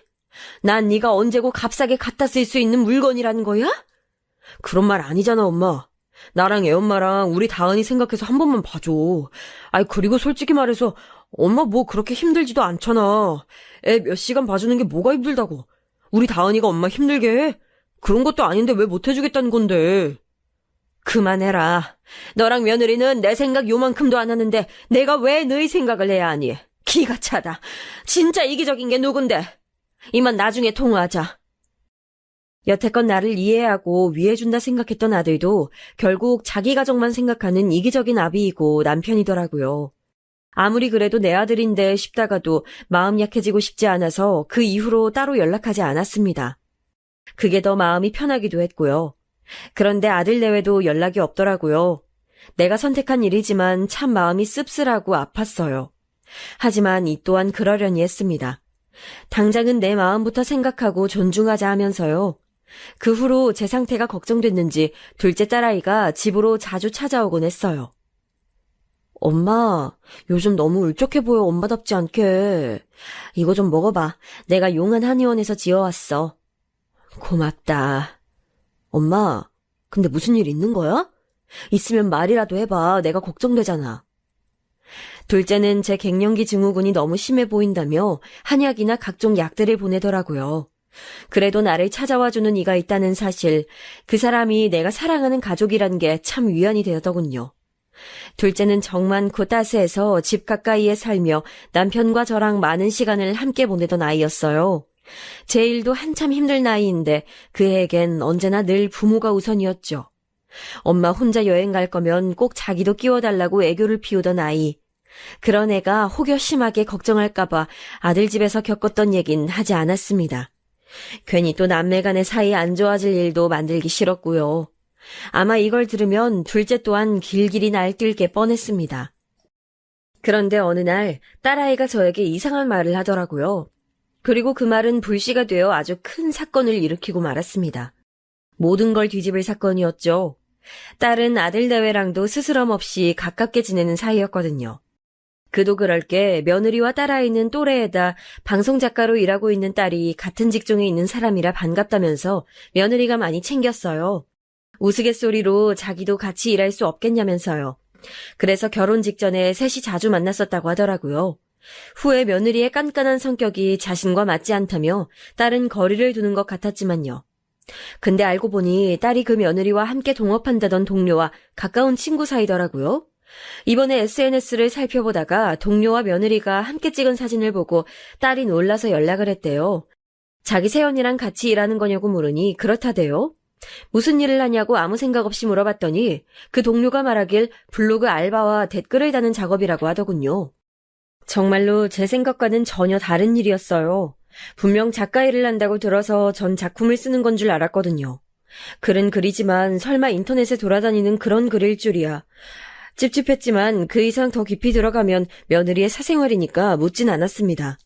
S2: 난 네가 언제고 값싸게 갖다 쓸 수 있는 물건이라는 거야? 그런 말 아니잖아, 엄마. 나랑 애엄마랑 우리 다은이 생각해서 한 번만 봐줘. 아이, 그리고 솔직히 말해서 엄마 뭐 그렇게 힘들지도 않잖아. 애 몇 시간 봐주는 게 뭐가 힘들다고. 우리 다은이가 엄마 힘들게 해? 그런 것도 아닌데 왜 못해주겠다는 건데. 그만해라. 너랑 며느리는 내 생각 요만큼도 안 하는데 내가 왜 너희 생각을 해야 하니? 기가 차다. 진짜 이기적인 게 누군데? 이만 나중에 통화하자. 여태껏 나를 이해하고 위해준다 생각했던 아들도 결국 자기 가족만 생각하는 이기적인 아비이고 남편이더라고요. 아무리 그래도 내 아들인데 싶다가도 마음 약해지고 싶지 않아서 그 이후로 따로 연락하지 않았습니다. 그게 더 마음이 편하기도 했고요. 그런데 아들 내외도 연락이 없더라고요. 내가 선택한 일이지만 참 마음이 씁쓸하고 아팠어요. 하지만 이 또한 그러려니 했습니다. 당장은 내 마음부터 생각하고 존중하자 하면서요. 그 후로 제 상태가 걱정됐는지 둘째 딸아이가 집으로 자주 찾아오곤 했어요. 엄마, 요즘 너무 울적해 보여. 엄마답지 않게. 이거 좀 먹어봐. 내가 용한 한의원에서 지어왔어. 고맙다. 엄마, 근데 무슨 일 있는 거야? 있으면 말이라도 해봐. 내가 걱정되잖아. 둘째는 제 갱년기 증후군이 너무 심해 보인다며 한약이나 각종 약들을 보내더라고요. 그래도 나를 찾아와주는 이가 있다는 사실, 그 사람이 내가 사랑하는 가족이란 게 참 위안이 되더군요. 둘째는 정 많고 따스해서 집 가까이에 살며 남편과 저랑 많은 시간을 함께 보내던 아이였어요. 제 일도 한참 힘들 나이인데 그에겐 언제나 늘 부모가 우선이었죠. 엄마 혼자 여행 갈 거면 꼭 자기도 끼워달라고 애교를 피우던 아이. 그런 애가 혹여 심하게 걱정할까봐 아들 집에서 겪었던 얘긴 하지 않았습니다. 괜히 또 남매 간의 사이 안 좋아질 일도 만들기 싫었고요. 아마 이걸 들으면 둘째 또한 길길이 날뛸 게 뻔했습니다. 그런데 어느 날 딸아이가 저에게 이상한 말을 하더라고요. 그리고 그 말은 불씨가 되어 아주 큰 사건을 일으키고 말았습니다. 모든 걸 뒤집을 사건이었죠. 딸은 아들 내외랑도 스스럼 없이 가깝게 지내는 사이였거든요. 그도 그럴 게 며느리와 딸아이는 또래에다 방송작가로 일하고 있는 딸이 같은 직종에 있는 사람이라 반갑다면서 며느리가 많이 챙겼어요. 우스갯소리로 자기도 같이 일할 수 없겠냐면서요. 그래서 결혼 직전에 셋이 자주 만났었다고 하더라고요. 후에 며느리의 깐깐한 성격이 자신과 맞지 않다며 딸은 거리를 두는 것 같았지만요. 근데 알고 보니 딸이 그 며느리와 함께 동업한다던 동료와 가까운 친구 사이더라고요. 이번에 SNS를 살펴보다가 동료와 며느리가 함께 찍은 사진을 보고 딸이 놀라서 연락을 했대요. 자기 새언니랑 같이 일하는 거냐고 물으니 그렇다대요. 무슨 일을 하냐고 아무 생각 없이 물어봤더니 그 동료가 말하길 블로그 알바와 댓글을 다는 작업이라고 하더군요. 정말로 제 생각과는 전혀 다른 일이었어요. 분명 작가 일을 한다고 들어서 전 작품을 쓰는 건 줄 알았거든요. 글은 글이지만 설마 인터넷에 돌아다니는 그런 글일 줄이야. 찝찝했지만 그 이상 더 깊이 들어가면 며느리의 사생활이니까 묻진 않았습니다.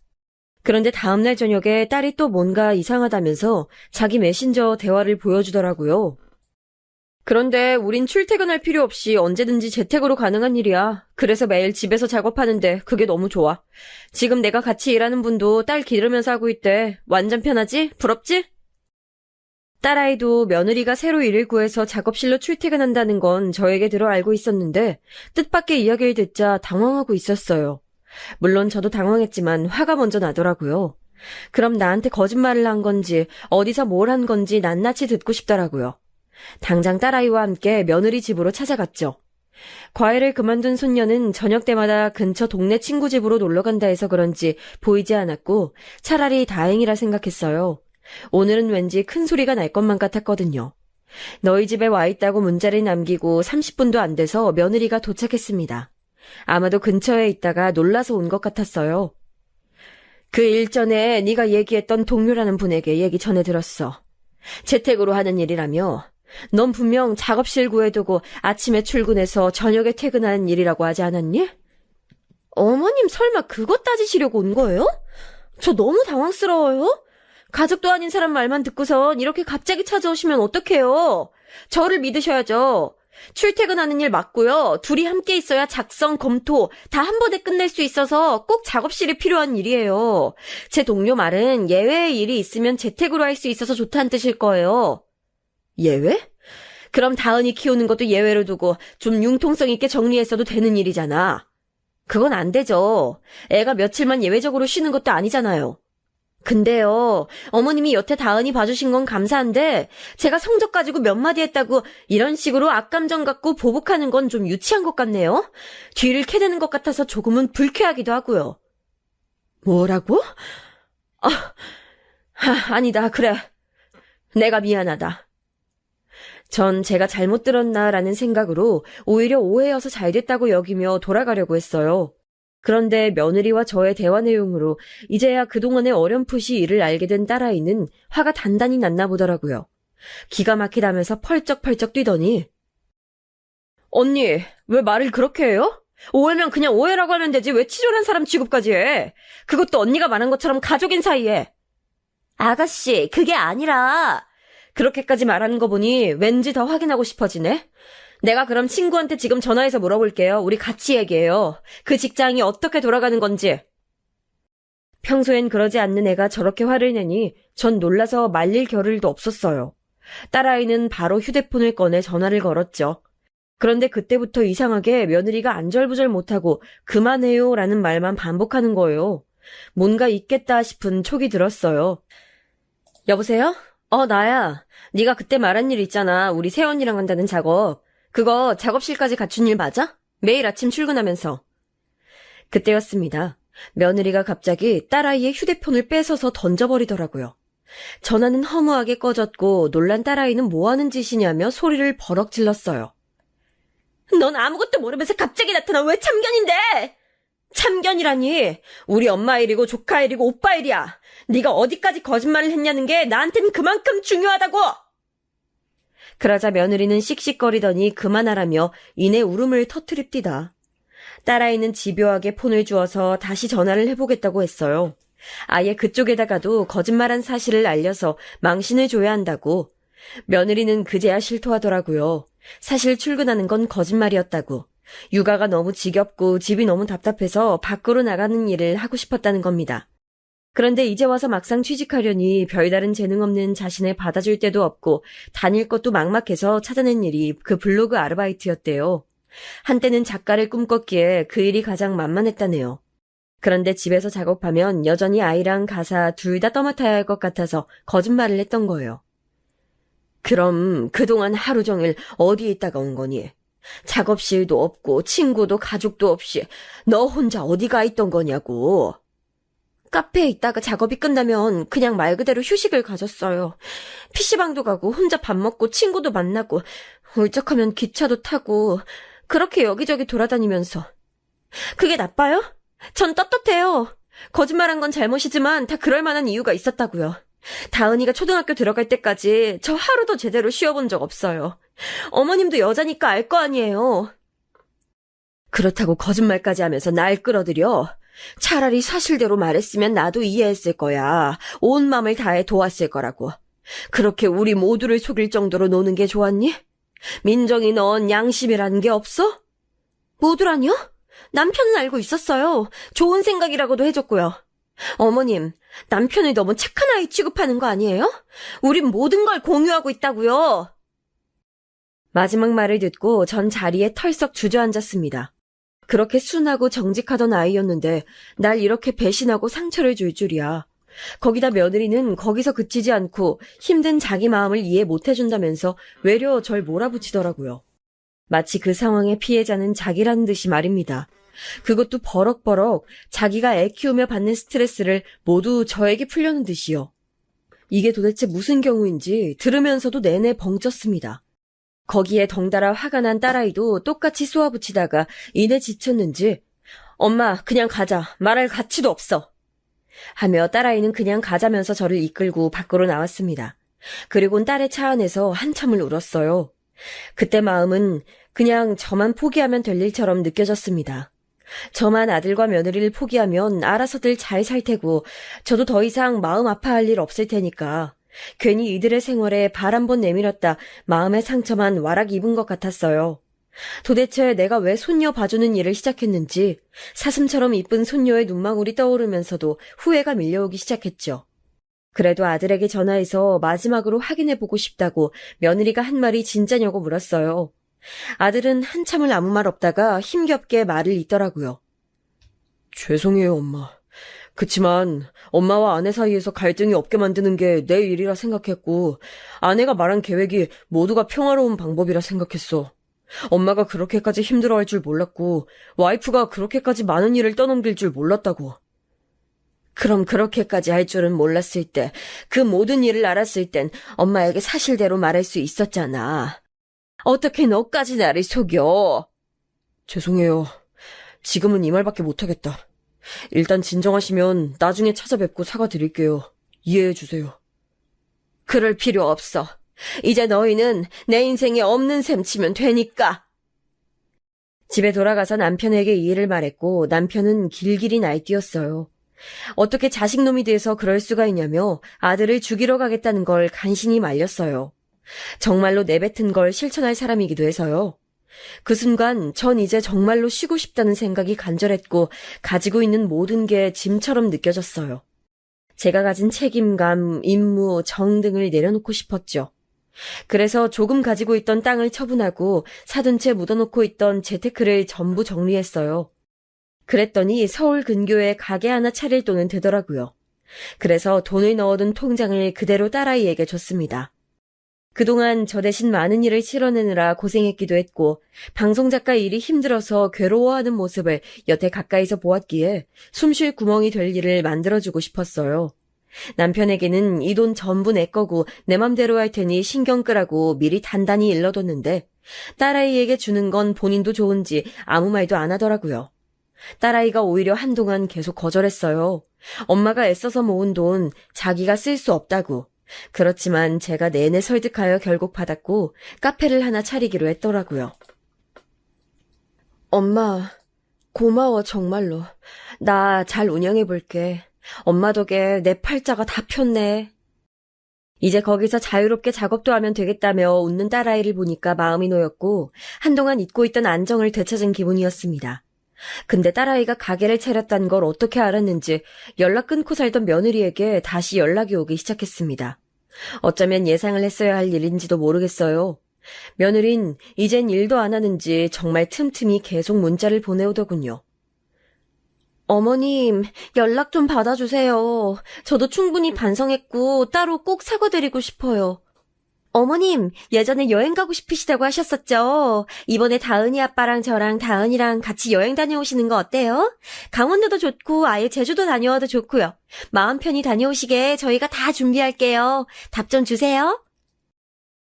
S2: 그런데 다음날 저녁에 딸이 또 뭔가 이상하다면서 자기 메신저 대화를 보여주더라고요. 그런데 우린 출퇴근할 필요 없이 언제든지 재택으로 가능한 일이야. 그래서 매일 집에서 작업하는데 그게 너무 좋아. 지금 내가 같이 일하는 분도 딸 기르면서 하고 있대. 완전 편하지? 부럽지? 딸아이도 며느리가 새로 일을 구해서 작업실로 출퇴근한다는 건 저에게 들어 알고 있었는데 뜻밖의 이야기를 듣자 당황하고 있었어요. 물론 저도 당황했지만 화가 먼저 나더라고요. 그럼 나한테 거짓말을 한 건지 어디서 뭘 한 건지 낱낱이 듣고 싶더라고요. 당장 딸아이와 함께 며느리 집으로 찾아갔죠. 과외를 그만둔 손녀는 저녁 때마다 근처 동네 친구 집으로 놀러간다 해서 그런지 보이지 않았고 차라리 다행이라 생각했어요. 오늘은 왠지 큰 소리가 날 것만 같았거든요. 너희 집에 와 있다고 문자를 남기고 30분도 안 돼서 며느리가 도착했습니다. 아마도 근처에 있다가 놀라서 온 것 같았어요. 그 일 전에 네가 얘기했던 동료라는 분에게 얘기 전해 들었어. 재택으로 하는 일이라며. 넌 분명 작업실 구해두고 아침에 출근해서 저녁에 퇴근하는 일이라고 하지 않았니? 어머님 설마 그것 따지시려고 온 거예요? 저 너무 당황스러워요. 가족도 아닌 사람 말만 듣고선 이렇게 갑자기 찾아오시면 어떡해요? 저를 믿으셔야죠. 출퇴근하는 일 맞고요. 둘이 함께 있어야 작성, 검토 다 한 번에 끝낼 수 있어서 꼭 작업실이 필요한 일이에요. 제 동료 말은 예외의 일이 있으면 재택으로 할 수 있어서 좋다는 뜻일 거예요. 예외? 그럼 다은이 키우는 것도 예외로 두고 좀 융통성 있게 정리했어도 되는 일이잖아. 그건 안 되죠. 애가 며칠만 예외적으로 쉬는 것도 아니잖아요. 근데요, 어머님이 여태 다은이 봐주신 건 감사한데 제가 성적 가지고 몇 마디 했다고 이런 식으로 악감정 갖고 보복하는 건 좀 유치한 것 같네요. 뒤를 캐내는 것 같아서 조금은 불쾌하기도 하고요. 뭐라고? 아니다, 그래. 내가 미안하다. 전 제가 잘못 들었나라는 생각으로 오히려 오해여서 잘 됐다고 여기며 돌아가려고 했어요. 그런데 며느리와 저의 대화 내용으로 이제야 그동안의 어렴풋이 일을 알게 된 딸아이는 화가 단단히 났나 보더라고요. 기가 막히다면서 펄쩍펄쩍 뛰더니 언니, 왜 말을 그렇게 해요? 오해면 그냥 오해라고 하면 되지 왜 치졸한 사람 취급까지 해? 그것도 언니가 말한 것처럼 가족인 사이에. 아가씨, 그게 아니라. 그렇게까지 말하는 거 보니 왠지 더 확인하고 싶어지네. 내가 그럼 친구한테 지금 전화해서 물어볼게요. 우리 같이 얘기해요. 그 직장이 어떻게 돌아가는 건지. 평소엔 그러지 않는 애가 저렇게 화를 내니 전 놀라서 말릴 겨를도 없었어요. 딸아이는 바로 휴대폰을 꺼내 전화를 걸었죠. 그런데 그때부터 이상하게 며느리가 안절부절 못하고 그만해요 라는 말만 반복하는 거예요. 뭔가 있겠다 싶은 촉이 들었어요. 여보세요? 나야. 네가 그때 말한 일 있잖아. 우리 새언니랑 한다는 작업. 그거 작업실까지 갖춘 일 맞아? 매일 아침 출근하면서. 그때였습니다. 며느리가 갑자기 딸아이의 휴대폰을 뺏어서 던져버리더라고요. 전화는 허무하게 꺼졌고 놀란 딸아이는 뭐하는 짓이냐며 소리를 버럭 질렀어요. 넌 아무것도 모르면서 갑자기 나타나 왜 참견인데? 참견이라니. 우리 엄마 일이고 조카 일이고 오빠 일이야. 네가 어디까지 거짓말을 했냐는 게 나한텐 그만큼 중요하다고. 그러자 며느리는 씩씩거리더니 그만하라며 이내 울음을 터뜨립디다. 딸아이는 집요하게 폰을 주어서 다시 전화를 해보겠다고 했어요. 아예 그쪽에다가도 거짓말한 사실을 알려서 망신을 줘야 한다고. 며느리는 그제야 실토하더라고요. 사실 출근하는 건 거짓말이었다고. 육아가 너무 지겹고 집이 너무 답답해서 밖으로 나가는 일을 하고 싶었다는 겁니다. 그런데 이제 와서 막상 취직하려니 별다른 재능 없는 자신을 받아줄 데도 없고 다닐 것도 막막해서 찾아낸 일이 그 블로그 아르바이트였대요. 한때는 작가를 꿈꿨기에 그 일이 가장 만만했다네요. 그런데 집에서 작업하면 여전히 아이랑 가사 둘 다 떠맡아야 할 것 같아서 거짓말을 했던 거예요. 그럼 그동안 하루 종일 어디에 있다가 온 거니? 작업실도 없고 친구도 가족도 없이 너 혼자 어디 가 있던 거냐고. 카페에 있다가 작업이 끝나면 그냥 말 그대로 휴식을 가졌어요. PC방도 가고 혼자 밥 먹고 친구도 만나고 울적하면 기차도 타고 그렇게 여기저기 돌아다니면서. 그게 나빠요? 전 떳떳해요. 거짓말한 건 잘못이지만 다 그럴 만한 이유가 있었다고요. 다은이가 초등학교 들어갈 때까지 저 하루도 제대로 쉬어본 적 없어요. 어머님도 여자니까 알 거 아니에요. 그렇다고 거짓말까지 하면서 날 끌어들여? 차라리 사실대로 말했으면 나도 이해했을 거야. 온 맘을 다해 도왔을 거라고. 그렇게 우리 모두를 속일 정도로 노는 게 좋았니? 민정이 넌 양심이라는 게 없어? 모두라뇨? 남편은 알고 있었어요. 좋은 생각이라고도 해줬고요. 어머님, 남편을 너무 착한 아이 취급하는 거 아니에요? 우린 모든 걸 공유하고 있다고요. 마지막 말을 듣고 전 자리에 털썩 주저앉았습니다. 그렇게 순하고 정직하던 아이였는데 날 이렇게 배신하고 상처를 줄 줄이야. 거기다 며느리는 거기서 그치지 않고 힘든 자기 마음을 이해 못해준다면서 외려 절 몰아붙이더라고요. 마치 그 상황의 피해자는 자기라는 듯이 말입니다. 그것도 버럭버럭 자기가 애 키우며 받는 스트레스를 모두 저에게 풀려는 듯이요. 이게 도대체 무슨 경우인지 들으면서도 내내 벙쪘습니다. 거기에 덩달아 화가 난 딸아이도 똑같이 쏘아붙이다가 이내 지쳤는지 엄마 그냥 가자. 말할 가치도 없어. 하며 딸아이는 그냥 가자면서 저를 이끌고 밖으로 나왔습니다. 그리곤 딸의 차 안에서 한참을 울었어요. 그때 마음은 그냥 저만 포기하면 될 일처럼 느껴졌습니다. 저만 아들과 며느리를 포기하면 알아서들 잘 살 테고 저도 더 이상 마음 아파할 일 없을 테니까 괜히 이들의 생활에 발 한 번 내밀었다 마음의 상처만 와락 입은 것 같았어요. 도대체 내가 왜 손녀 봐주는 일을 시작했는지 사슴처럼 이쁜 손녀의 눈망울이 떠오르면서도 후회가 밀려오기 시작했죠. 그래도 아들에게 전화해서 마지막으로 확인해보고 싶다고 며느리가 한 말이 진짜냐고 물었어요. 아들은 한참을 아무 말 없다가 힘겹게 말을 잇더라고요. 죄송해요, 엄마. 그치만 엄마와 아내 사이에서 갈등이 없게 만드는 게 내 일이라 생각했고 아내가 말한 계획이 모두가 평화로운 방법이라 생각했어. 엄마가 그렇게까지 힘들어할 줄 몰랐고 와이프가 그렇게까지 많은 일을 떠넘길 줄 몰랐다고. 그럼 그렇게까지 할 줄은 몰랐을 때, 그 모든 일을 알았을 땐 엄마에게 사실대로 말할 수 있었잖아. 어떻게 너까지 나를 속여? 죄송해요. 지금은 이 말밖에 못하겠다. 일단 진정하시면 나중에 찾아뵙고 사과드릴게요. 이해해주세요. 그럴 필요 없어. 이제 너희는 내 인생에 없는 셈 치면 되니까. 집에 돌아가서 남편에게 이 일을 말했고 남편은 길길이 날뛰었어요. 어떻게 자식놈이 돼서 그럴 수가 있냐며 아들을 죽이러 가겠다는 걸 간신히 말렸어요. 정말로 내뱉은 걸 실천할 사람이기도 해서요. 그 순간 전 이제 정말로 쉬고 싶다는 생각이 간절했고 가지고 있는 모든 게 짐처럼 느껴졌어요. 제가 가진 책임감, 임무, 정 등을 내려놓고 싶었죠. 그래서 조금 가지고 있던 땅을 처분하고 사둔 채 묻어놓고 있던 재테크를 전부 정리했어요. 그랬더니 서울 근교에 가게 하나 차릴 돈은 되더라고요. 그래서 돈을 넣어둔 통장을 그대로 딸아이에게 줬습니다. 그동안 저 대신 많은 일을 치러내느라 고생했기도 했고 방송작가 일이 힘들어서 괴로워하는 모습을 여태 가까이서 보았기에 숨쉴 구멍이 될 일을 만들어주고 싶었어요. 남편에게는 이 돈 전부 내 거고 내 맘대로 할 테니 신경 끄라고 미리 단단히 일러뒀는데 딸아이에게 주는 건 본인도 좋은지 아무 말도 안 하더라고요. 딸아이가 오히려 한동안 계속 거절했어요. 엄마가 애써서 모은 돈 자기가 쓸 수 없다고. 그렇지만 제가 내내 설득하여 결국 받았고 카페를 하나 차리기로 했더라고요. 엄마, 고마워 정말로. 나 잘 운영해볼게. 엄마 덕에 내 팔자가 다 폈네. 이제 거기서 자유롭게 작업도 하면 되겠다며 웃는 딸아이를 보니까 마음이 놓였고 한동안 잊고 있던 안정을 되찾은 기분이었습니다. 근데 딸아이가 가게를 차렸다는 걸 어떻게 알았는지 연락 끊고 살던 며느리에게 다시 연락이 오기 시작했습니다. 어쩌면 예상을 했어야 할 일인지도 모르겠어요. 며느린 이젠 일도 안 하는지 정말 틈틈이 계속 문자를 보내오더군요. 어머님, 연락 좀 받아주세요. 저도 충분히 반성했고 따로 꼭 사과드리고 싶어요. 어머님, 예전에 여행 가고 싶으시다고 하셨었죠? 이번에 다은이 아빠랑 저랑 다은이랑 같이 여행 다녀오시는 거 어때요? 강원도도 좋고 아예 제주도 다녀와도 좋고요. 마음 편히 다녀오시게 저희가 다 준비할게요. 답 좀 주세요.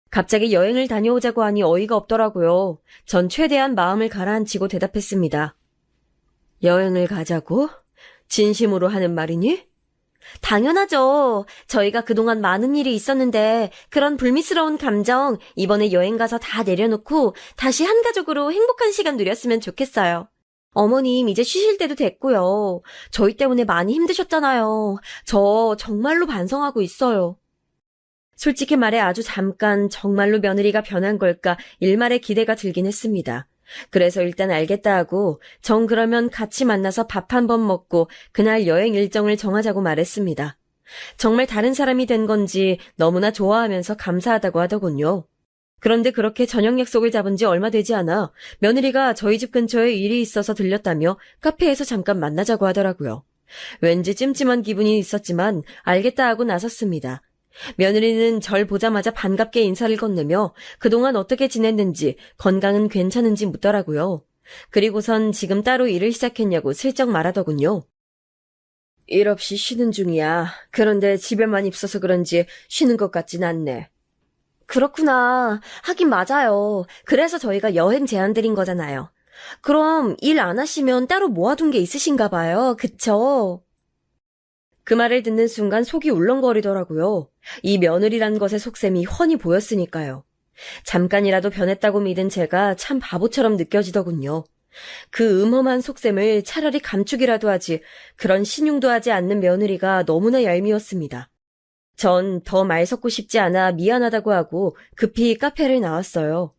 S2: 갑자기 여행을 다녀오자고 하니 어이가 없더라고요. 전 최대한 마음을 가라앉히고 대답했습니다. 여행을 가자고? 진심으로 하는 말이니? 당연하죠. 저희가 그동안 많은 일이 있었는데 그런 불미스러운 감정 이번에 여행 가서 다 내려놓고 다시 한 가족으로 행복한 시간 누렸으면 좋겠어요. 어머님 이제 쉬실 때도 됐고요. 저희 때문에 많이 힘드셨잖아요. 저 정말로 반성하고 있어요. 솔직히 말해 아주 잠깐 정말로 며느리가 변한 걸까 일말의 기대가 들긴 했습니다. 그래서 일단 알겠다 하고 정 그러면 같이 만나서 밥 한 번 먹고 그날 여행 일정을 정하자고 말했습니다. 정말 다른 사람이 된 건지 너무나 좋아하면서 감사하다고 하더군요. 그런데 그렇게 저녁 약속을 잡은 지 얼마 되지 않아 며느리가 저희 집 근처에 일이 있어서 들렸다며 카페에서 잠깐 만나자고 하더라고요. 왠지 찜찜한 기분이 있었지만 알겠다 하고 나섰습니다. 며느리는 절 보자마자 반갑게 인사를 건네며 그동안 어떻게 지냈는지 건강은 괜찮은지 묻더라고요. 그리고선 지금 따로 일을 시작했냐고 슬쩍 말하더군요. 일 없이 쉬는 중이야. 그런데 집에만 있어서 그런지 쉬는 것 같진 않네. 그렇구나. 하긴 맞아요. 그래서 저희가 여행 제안 드린 거잖아요. 그럼 일 안 하시면 따로 모아둔 게 있으신가 봐요. 그쵸? 그 말을 듣는 순간 속이 울렁거리더라고요. 이 며느리란 것의 속셈이 훤히 보였으니까요. 잠깐이라도 변했다고 믿은 제가 참 바보처럼 느껴지더군요. 그 음험한 속셈을 차라리 감추기라도 하지 그런 신용도 하지 않는 며느리가 너무나 얄미웠습니다. 전 더 말 섞고 싶지 않아 미안하다고 하고 급히 카페를 나왔어요.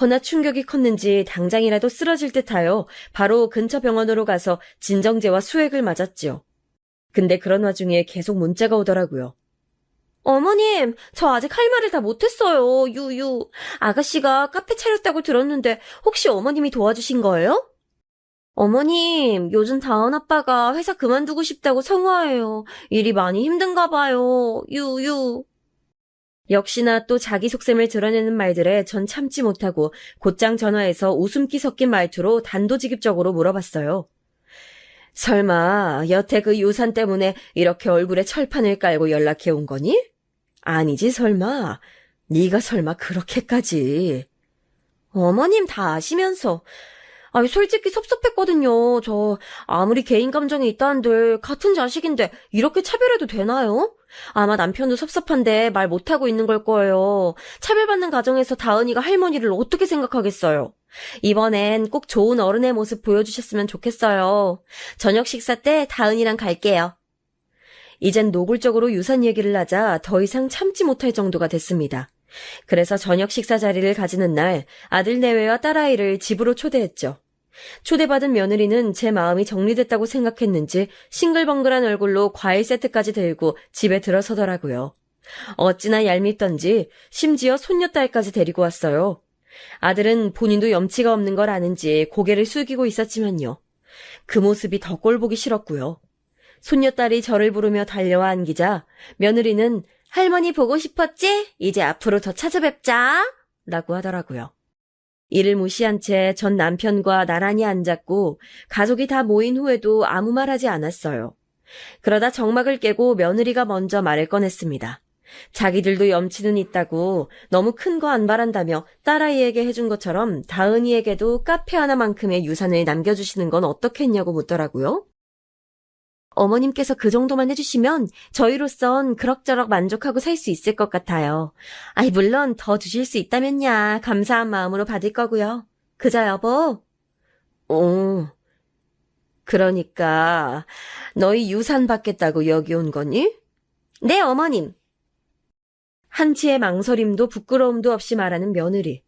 S2: 허나 충격이 컸는지 당장이라도 쓰러질 듯하여 바로 근처 병원으로 가서 진정제와 수액을 맞았지요. 근데 그런 와중에 계속 문자가 오더라고요. 어머님, 저 아직 할 말을 다 못했어요. 유유. 아가씨가 카페 차렸다고 들었는데 혹시 어머님이 도와주신 거예요? 어머님, 요즘 다은 아빠가 회사 그만두고 싶다고 성화해요. 일이 많이 힘든가 봐요. 유유. 역시나 또 자기 속셈을 드러내는 말들에 전 참지 못하고 곧장 전화해서 웃음기 섞인 말투로 단도직입적으로 물어봤어요. 설마 여태 그 유산 때문에 이렇게 얼굴에 철판을 깔고 연락해 온 거니? 아니지 설마. 네가 설마 그렇게까지. 어머님 다 아시면서. 아니 솔직히 섭섭했거든요. 저 아무리 개인 감정이 있다는들 같은 자식인데 이렇게 차별해도 되나요? 아마 남편도 섭섭한데 말 못하고 있는 걸 거예요. 차별받는 가정에서 다은이가 할머니를 어떻게 생각하겠어요? 이번엔 꼭 좋은 어른의 모습 보여주셨으면 좋겠어요. 저녁 식사 때 다은이랑 갈게요. 이젠 노골적으로 유산 얘기를 하자 더 이상 참지 못할 정도가 됐습니다. 그래서 저녁 식사 자리를 가지는 날 아들 내외와 딸아이를 집으로 초대했죠. 초대받은 며느리는 제 마음이 정리됐다고 생각했는지 싱글벙글한 얼굴로 과일 세트까지 들고 집에 들어서더라고요. 어찌나 얄밉던지 심지어 손녀딸까지 데리고 왔어요. 아들은 본인도 염치가 없는 걸 아는지 고개를 숙이고 있었지만요. 그 모습이 더 꼴보기 싫었고요. 손녀딸이 저를 부르며 달려와 안기자 며느리는 할머니 보고 싶었지? 이제 앞으로 더 찾아뵙자 라고 하더라고요. 이를 무시한 채 전 남편과 나란히 앉았고 가족이 다 모인 후에도 아무 말 하지 않았어요. 그러다 정막을 깨고 며느리가 먼저 말을 꺼냈습니다. 자기들도 염치는 있다고 너무 큰 거 안 바란다며 딸아이에게 해준 것처럼 다은이에게도 카페 하나만큼의 유산을 남겨주시는 건 어떻겠냐고 묻더라고요. 어머님께서 그 정도만 해주시면 저희로선 그럭저럭 만족하고 살 수 있을 것 같아요. 아이, 물론 더 주실 수 있다면야 감사한 마음으로 받을 거고요. 그저 여보? 그러니까 너희 유산 받겠다고 여기 온 거니? 네, 어머님. 한치의 망설임도 부끄러움도 없이 말하는 며느리.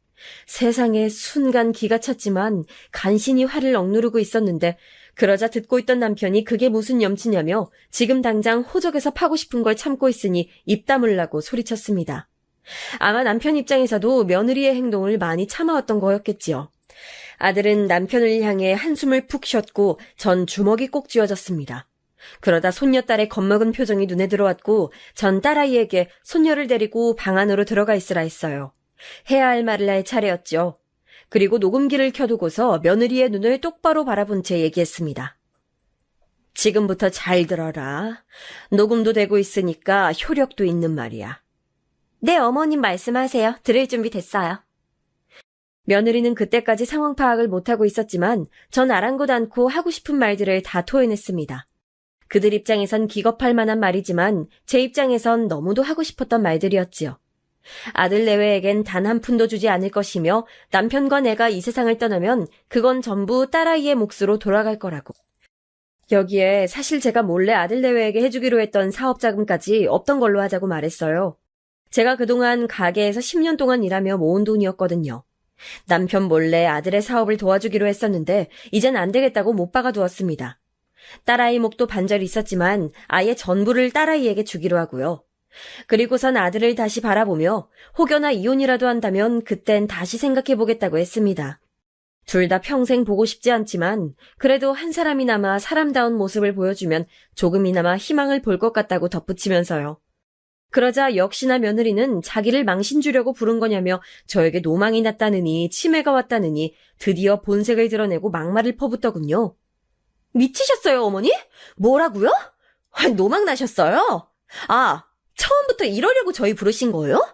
S2: 세상에 순간 기가 찼지만 간신히 화를 억누르고 있었는데 그러자 듣고 있던 남편이 그게 무슨 염치냐며 지금 당장 호적에서 파고 싶은 걸 참고 있으니 입 다물라고 소리쳤습니다. 아마 남편 입장에서도 며느리의 행동을 많이 참아왔던 거였겠지요. 아들은 남편을 향해 한숨을 푹 쉬었고 전 주먹이 꼭 쥐어졌습니다. 그러다 손녀딸의 겁먹은 표정이 눈에 들어왔고 전 딸아이에게 손녀를 데리고 방 안으로 들어가 있으라 했어요. 해야 할 말을 할 차례였죠. 그리고 녹음기를 켜두고서 며느리의 눈을 똑바로 바라본 채 얘기했습니다. 지금부터 잘 들어라. 녹음도 되고 있으니까 효력도 있는 말이야. 네, 어머님 말씀하세요. 들을 준비 됐어요. 며느리는 그때까지 상황 파악을 못하고 있었지만 전 아랑곳 않고 하고 싶은 말들을 다 토해냈습니다. 그들 입장에선 기겁할 만한 말이지만 제 입장에선 너무도 하고 싶었던 말들이었지요. 아들 내외에겐 단 한 푼도 주지 않을 것이며 남편과 내가 이 세상을 떠나면 그건 전부 딸아이의 몫으로 돌아갈 거라고. 여기에 사실 제가 몰래 아들 내외에게 해주기로 했던 사업 자금까지 없던 걸로 하자고 말했어요. 제가 그동안 가게에서 10년 동안 일하며 모은 돈이었거든요. 남편 몰래 아들의 사업을 도와주기로 했었는데 이젠 안 되겠다고 못 박아두었습니다. 딸아이 몫도 반절이 있었지만 아예 전부를 딸아이에게 주기로 하고요. 그리고선 아들을 다시 바라보며 혹여나 이혼이라도 한다면 그땐 다시 생각해보겠다고 했습니다. 둘 다 평생 보고 싶지 않지만 그래도 한 사람이나마 사람다운 모습을 보여주면 조금이나마 희망을 볼 것 같다고 덧붙이면서요. 그러자 역시나 며느리는 자기를 망신 주려고 부른 거냐며 저에게 노망이 났다느니 치매가 왔다느니 드디어 본색을 드러내고 막말을 퍼붓더군요. 미치셨어요, 어머니? 뭐라고요? 노망 나셨어요? 아, 처음부터 이러려고 저희 부르신 거예요?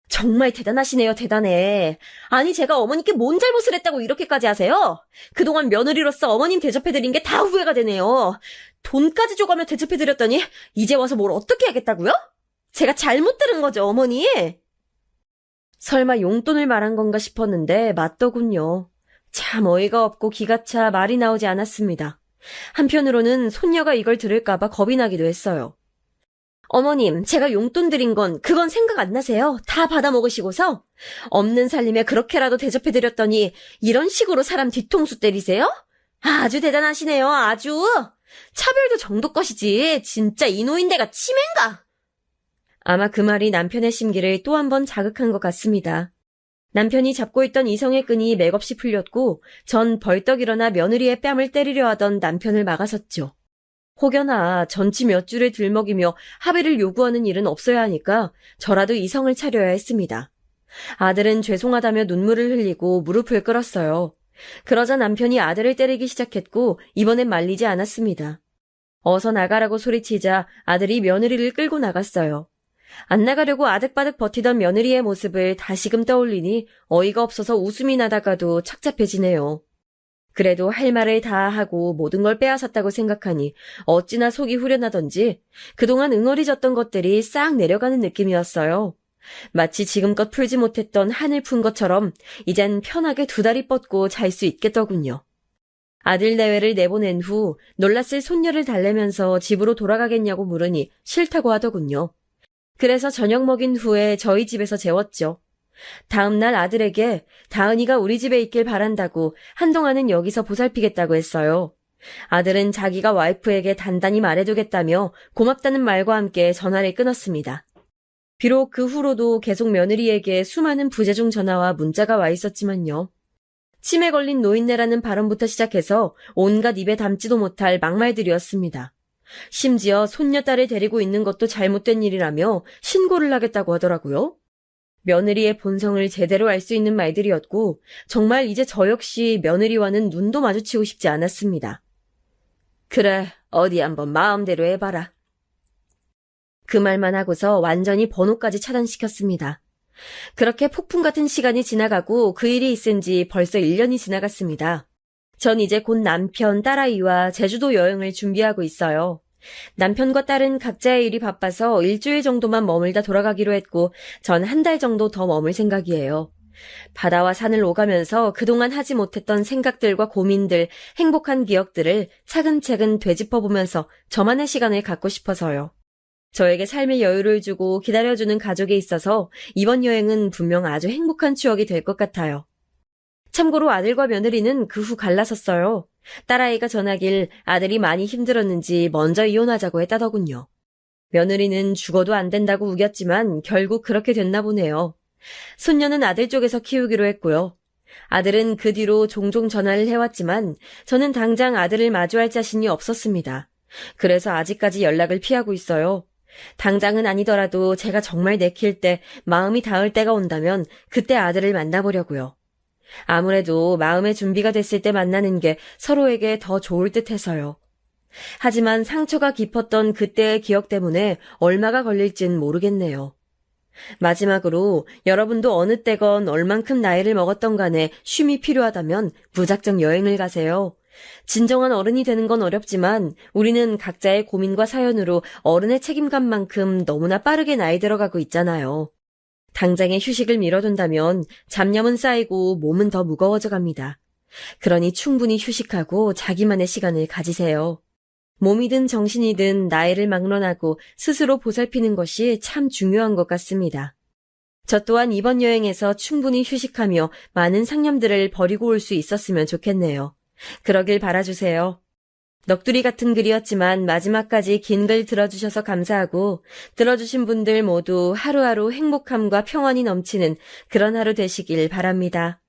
S2: 정말 대단하시네요, 대단해. 아니, 제가 어머니께 뭔 잘못을 했다고 이렇게까지 하세요? 그동안 며느리로서 어머님 대접해드린 게 다 후회가 되네요. 돈까지 줘가며 대접해드렸더니 이제 와서 뭘 어떻게 하겠다고요? 제가 잘못 들은 거죠, 어머니? 설마 용돈을 말한 건가 싶었는데 맞더군요. 참 어이가 없고 기가 차 말이 나오지 않았습니다. 한편으로는 손녀가 이걸 들을까봐 겁이 나기도 했어요. 어머님, 제가 용돈 드린 건 그건 생각 안 나세요? 다 받아먹으시고서? 없는 살림에 그렇게라도 대접해드렸더니 이런 식으로 사람 뒤통수 때리세요? 아주 대단하시네요, 아주. 차별도 정도껏이지 진짜 이노인대가 치매인가? 아마 그 말이 남편의 심기를 또 한 번 자극한 것 같습니다. 남편이 잡고 있던 이성의 끈이 맥없이 풀렸고 전 벌떡 일어나 며느리의 뺨을 때리려 하던 남편을 막아섰죠. 혹여나 전치 몇 줄을 들먹이며 합의를 요구하는 일은 없어야 하니까 저라도 이성을 차려야 했습니다. 아들은 죄송하다며 눈물을 흘리고 무릎을 꿇었어요. 그러자 남편이 아들을 때리기 시작했고 이번엔 말리지 않았습니다. 어서 나가라고 소리치자 아들이 며느리를 끌고 나갔어요. 안 나가려고 아득바득 버티던 며느리의 모습을 다시금 떠올리니 어이가 없어서 웃음이 나다가도 착잡해지네요. 그래도 할 말을 다 하고 모든 걸 빼앗았다고 생각하니 어찌나 속이 후련하던지 그동안 응어리졌던 것들이 싹 내려가는 느낌이었어요. 마치 지금껏 풀지 못했던 한을 푼 것처럼 이젠 편하게 두 다리 뻗고 잘 수 있겠더군요. 아들 내외를 내보낸 후 놀랐을 손녀를 달래면서 집으로 돌아가겠냐고 물으니 싫다고 하더군요. 그래서 저녁 먹인 후에 저희 집에서 재웠죠. 다음날 아들에게 다은이가 우리 집에 있길 바란다고 한동안은 여기서 보살피겠다고 했어요. 아들은 자기가 와이프에게 단단히 말해두겠다며 고맙다는 말과 함께 전화를 끊었습니다. 비록 그 후로도 계속 며느리에게 수많은 부재중 전화와 문자가 와 있었지만요. 치매 걸린 노인네라는 발언부터 시작해서 온갖 입에 담지도 못할 막말들이었습니다. 심지어 손녀딸을 데리고 있는 것도 잘못된 일이라며 신고를 하겠다고 하더라고요. 며느리의 본성을 제대로 알 수 있는 말들이었고 정말 이제 저 역시 며느리와는 눈도 마주치고 싶지 않았습니다. 그래, 어디 한번 마음대로 해봐라. 그 말만 하고서 완전히 번호까지 차단시켰습니다. 그렇게 폭풍 같은 시간이 지나가고 그 일이 있은 지 벌써 1년이 지나갔습니다. 전 이제 곧 남편, 딸아이와 제주도 여행을 준비하고 있어요. 남편과 딸은 각자의 일이 바빠서 일주일 정도만 머물다 돌아가기로 했고 전 한 달 정도 더 머물 생각이에요. 바다와 산을 오가면서 그동안 하지 못했던 생각들과 고민들, 행복한 기억들을 차근차근 되짚어보면서 저만의 시간을 갖고 싶어서요. 저에게 삶의 여유를 주고 기다려주는 가족이 있어서 이번 여행은 분명 아주 행복한 추억이 될 것 같아요. 참고로 아들과 며느리는 그 후 갈라섰어요. 딸아이가 전하길 아들이 많이 힘들었는지 먼저 이혼하자고 했다더군요. 며느리는 죽어도 안 된다고 우겼지만 결국 그렇게 됐나 보네요. 손녀는 아들 쪽에서 키우기로 했고요. 아들은 그 뒤로 종종 전화를 해왔지만 저는 당장 아들을 마주할 자신이 없었습니다. 그래서 아직까지 연락을 피하고 있어요. 당장은 아니더라도 제가 정말 내킬 때 마음이 닿을 때가 온다면 그때 아들을 만나보려고요. 아무래도 마음의 준비가 됐을 때 만나는 게 서로에게 더 좋을 듯 해서요. 하지만 상처가 깊었던 그때의 기억 때문에 얼마가 걸릴진 모르겠네요. 마지막으로 여러분도 어느 때건 얼만큼 나이를 먹었던 간에 쉼이 필요하다면 무작정 여행을 가세요. 진정한 어른이 되는 건 어렵지만 우리는 각자의 고민과 사연으로 어른의 책임감만큼 너무나 빠르게 나이 들어가고 있잖아요. 당장의 휴식을 미뤄둔다면 잡념은 쌓이고 몸은 더 무거워져 갑니다. 그러니 충분히 휴식하고 자기만의 시간을 가지세요. 몸이든 정신이든 나이를 막론하고 스스로 보살피는 것이 참 중요한 것 같습니다. 저 또한 이번 여행에서 충분히 휴식하며 많은 상념들을 버리고 올 수 있었으면 좋겠네요. 그러길 바라주세요. 넋두리 같은 글이었지만 마지막까지 긴 글 들어주셔서 감사하고 들어주신 분들 모두 하루하루 행복함과 평안이 넘치는 그런 하루 되시길 바랍니다.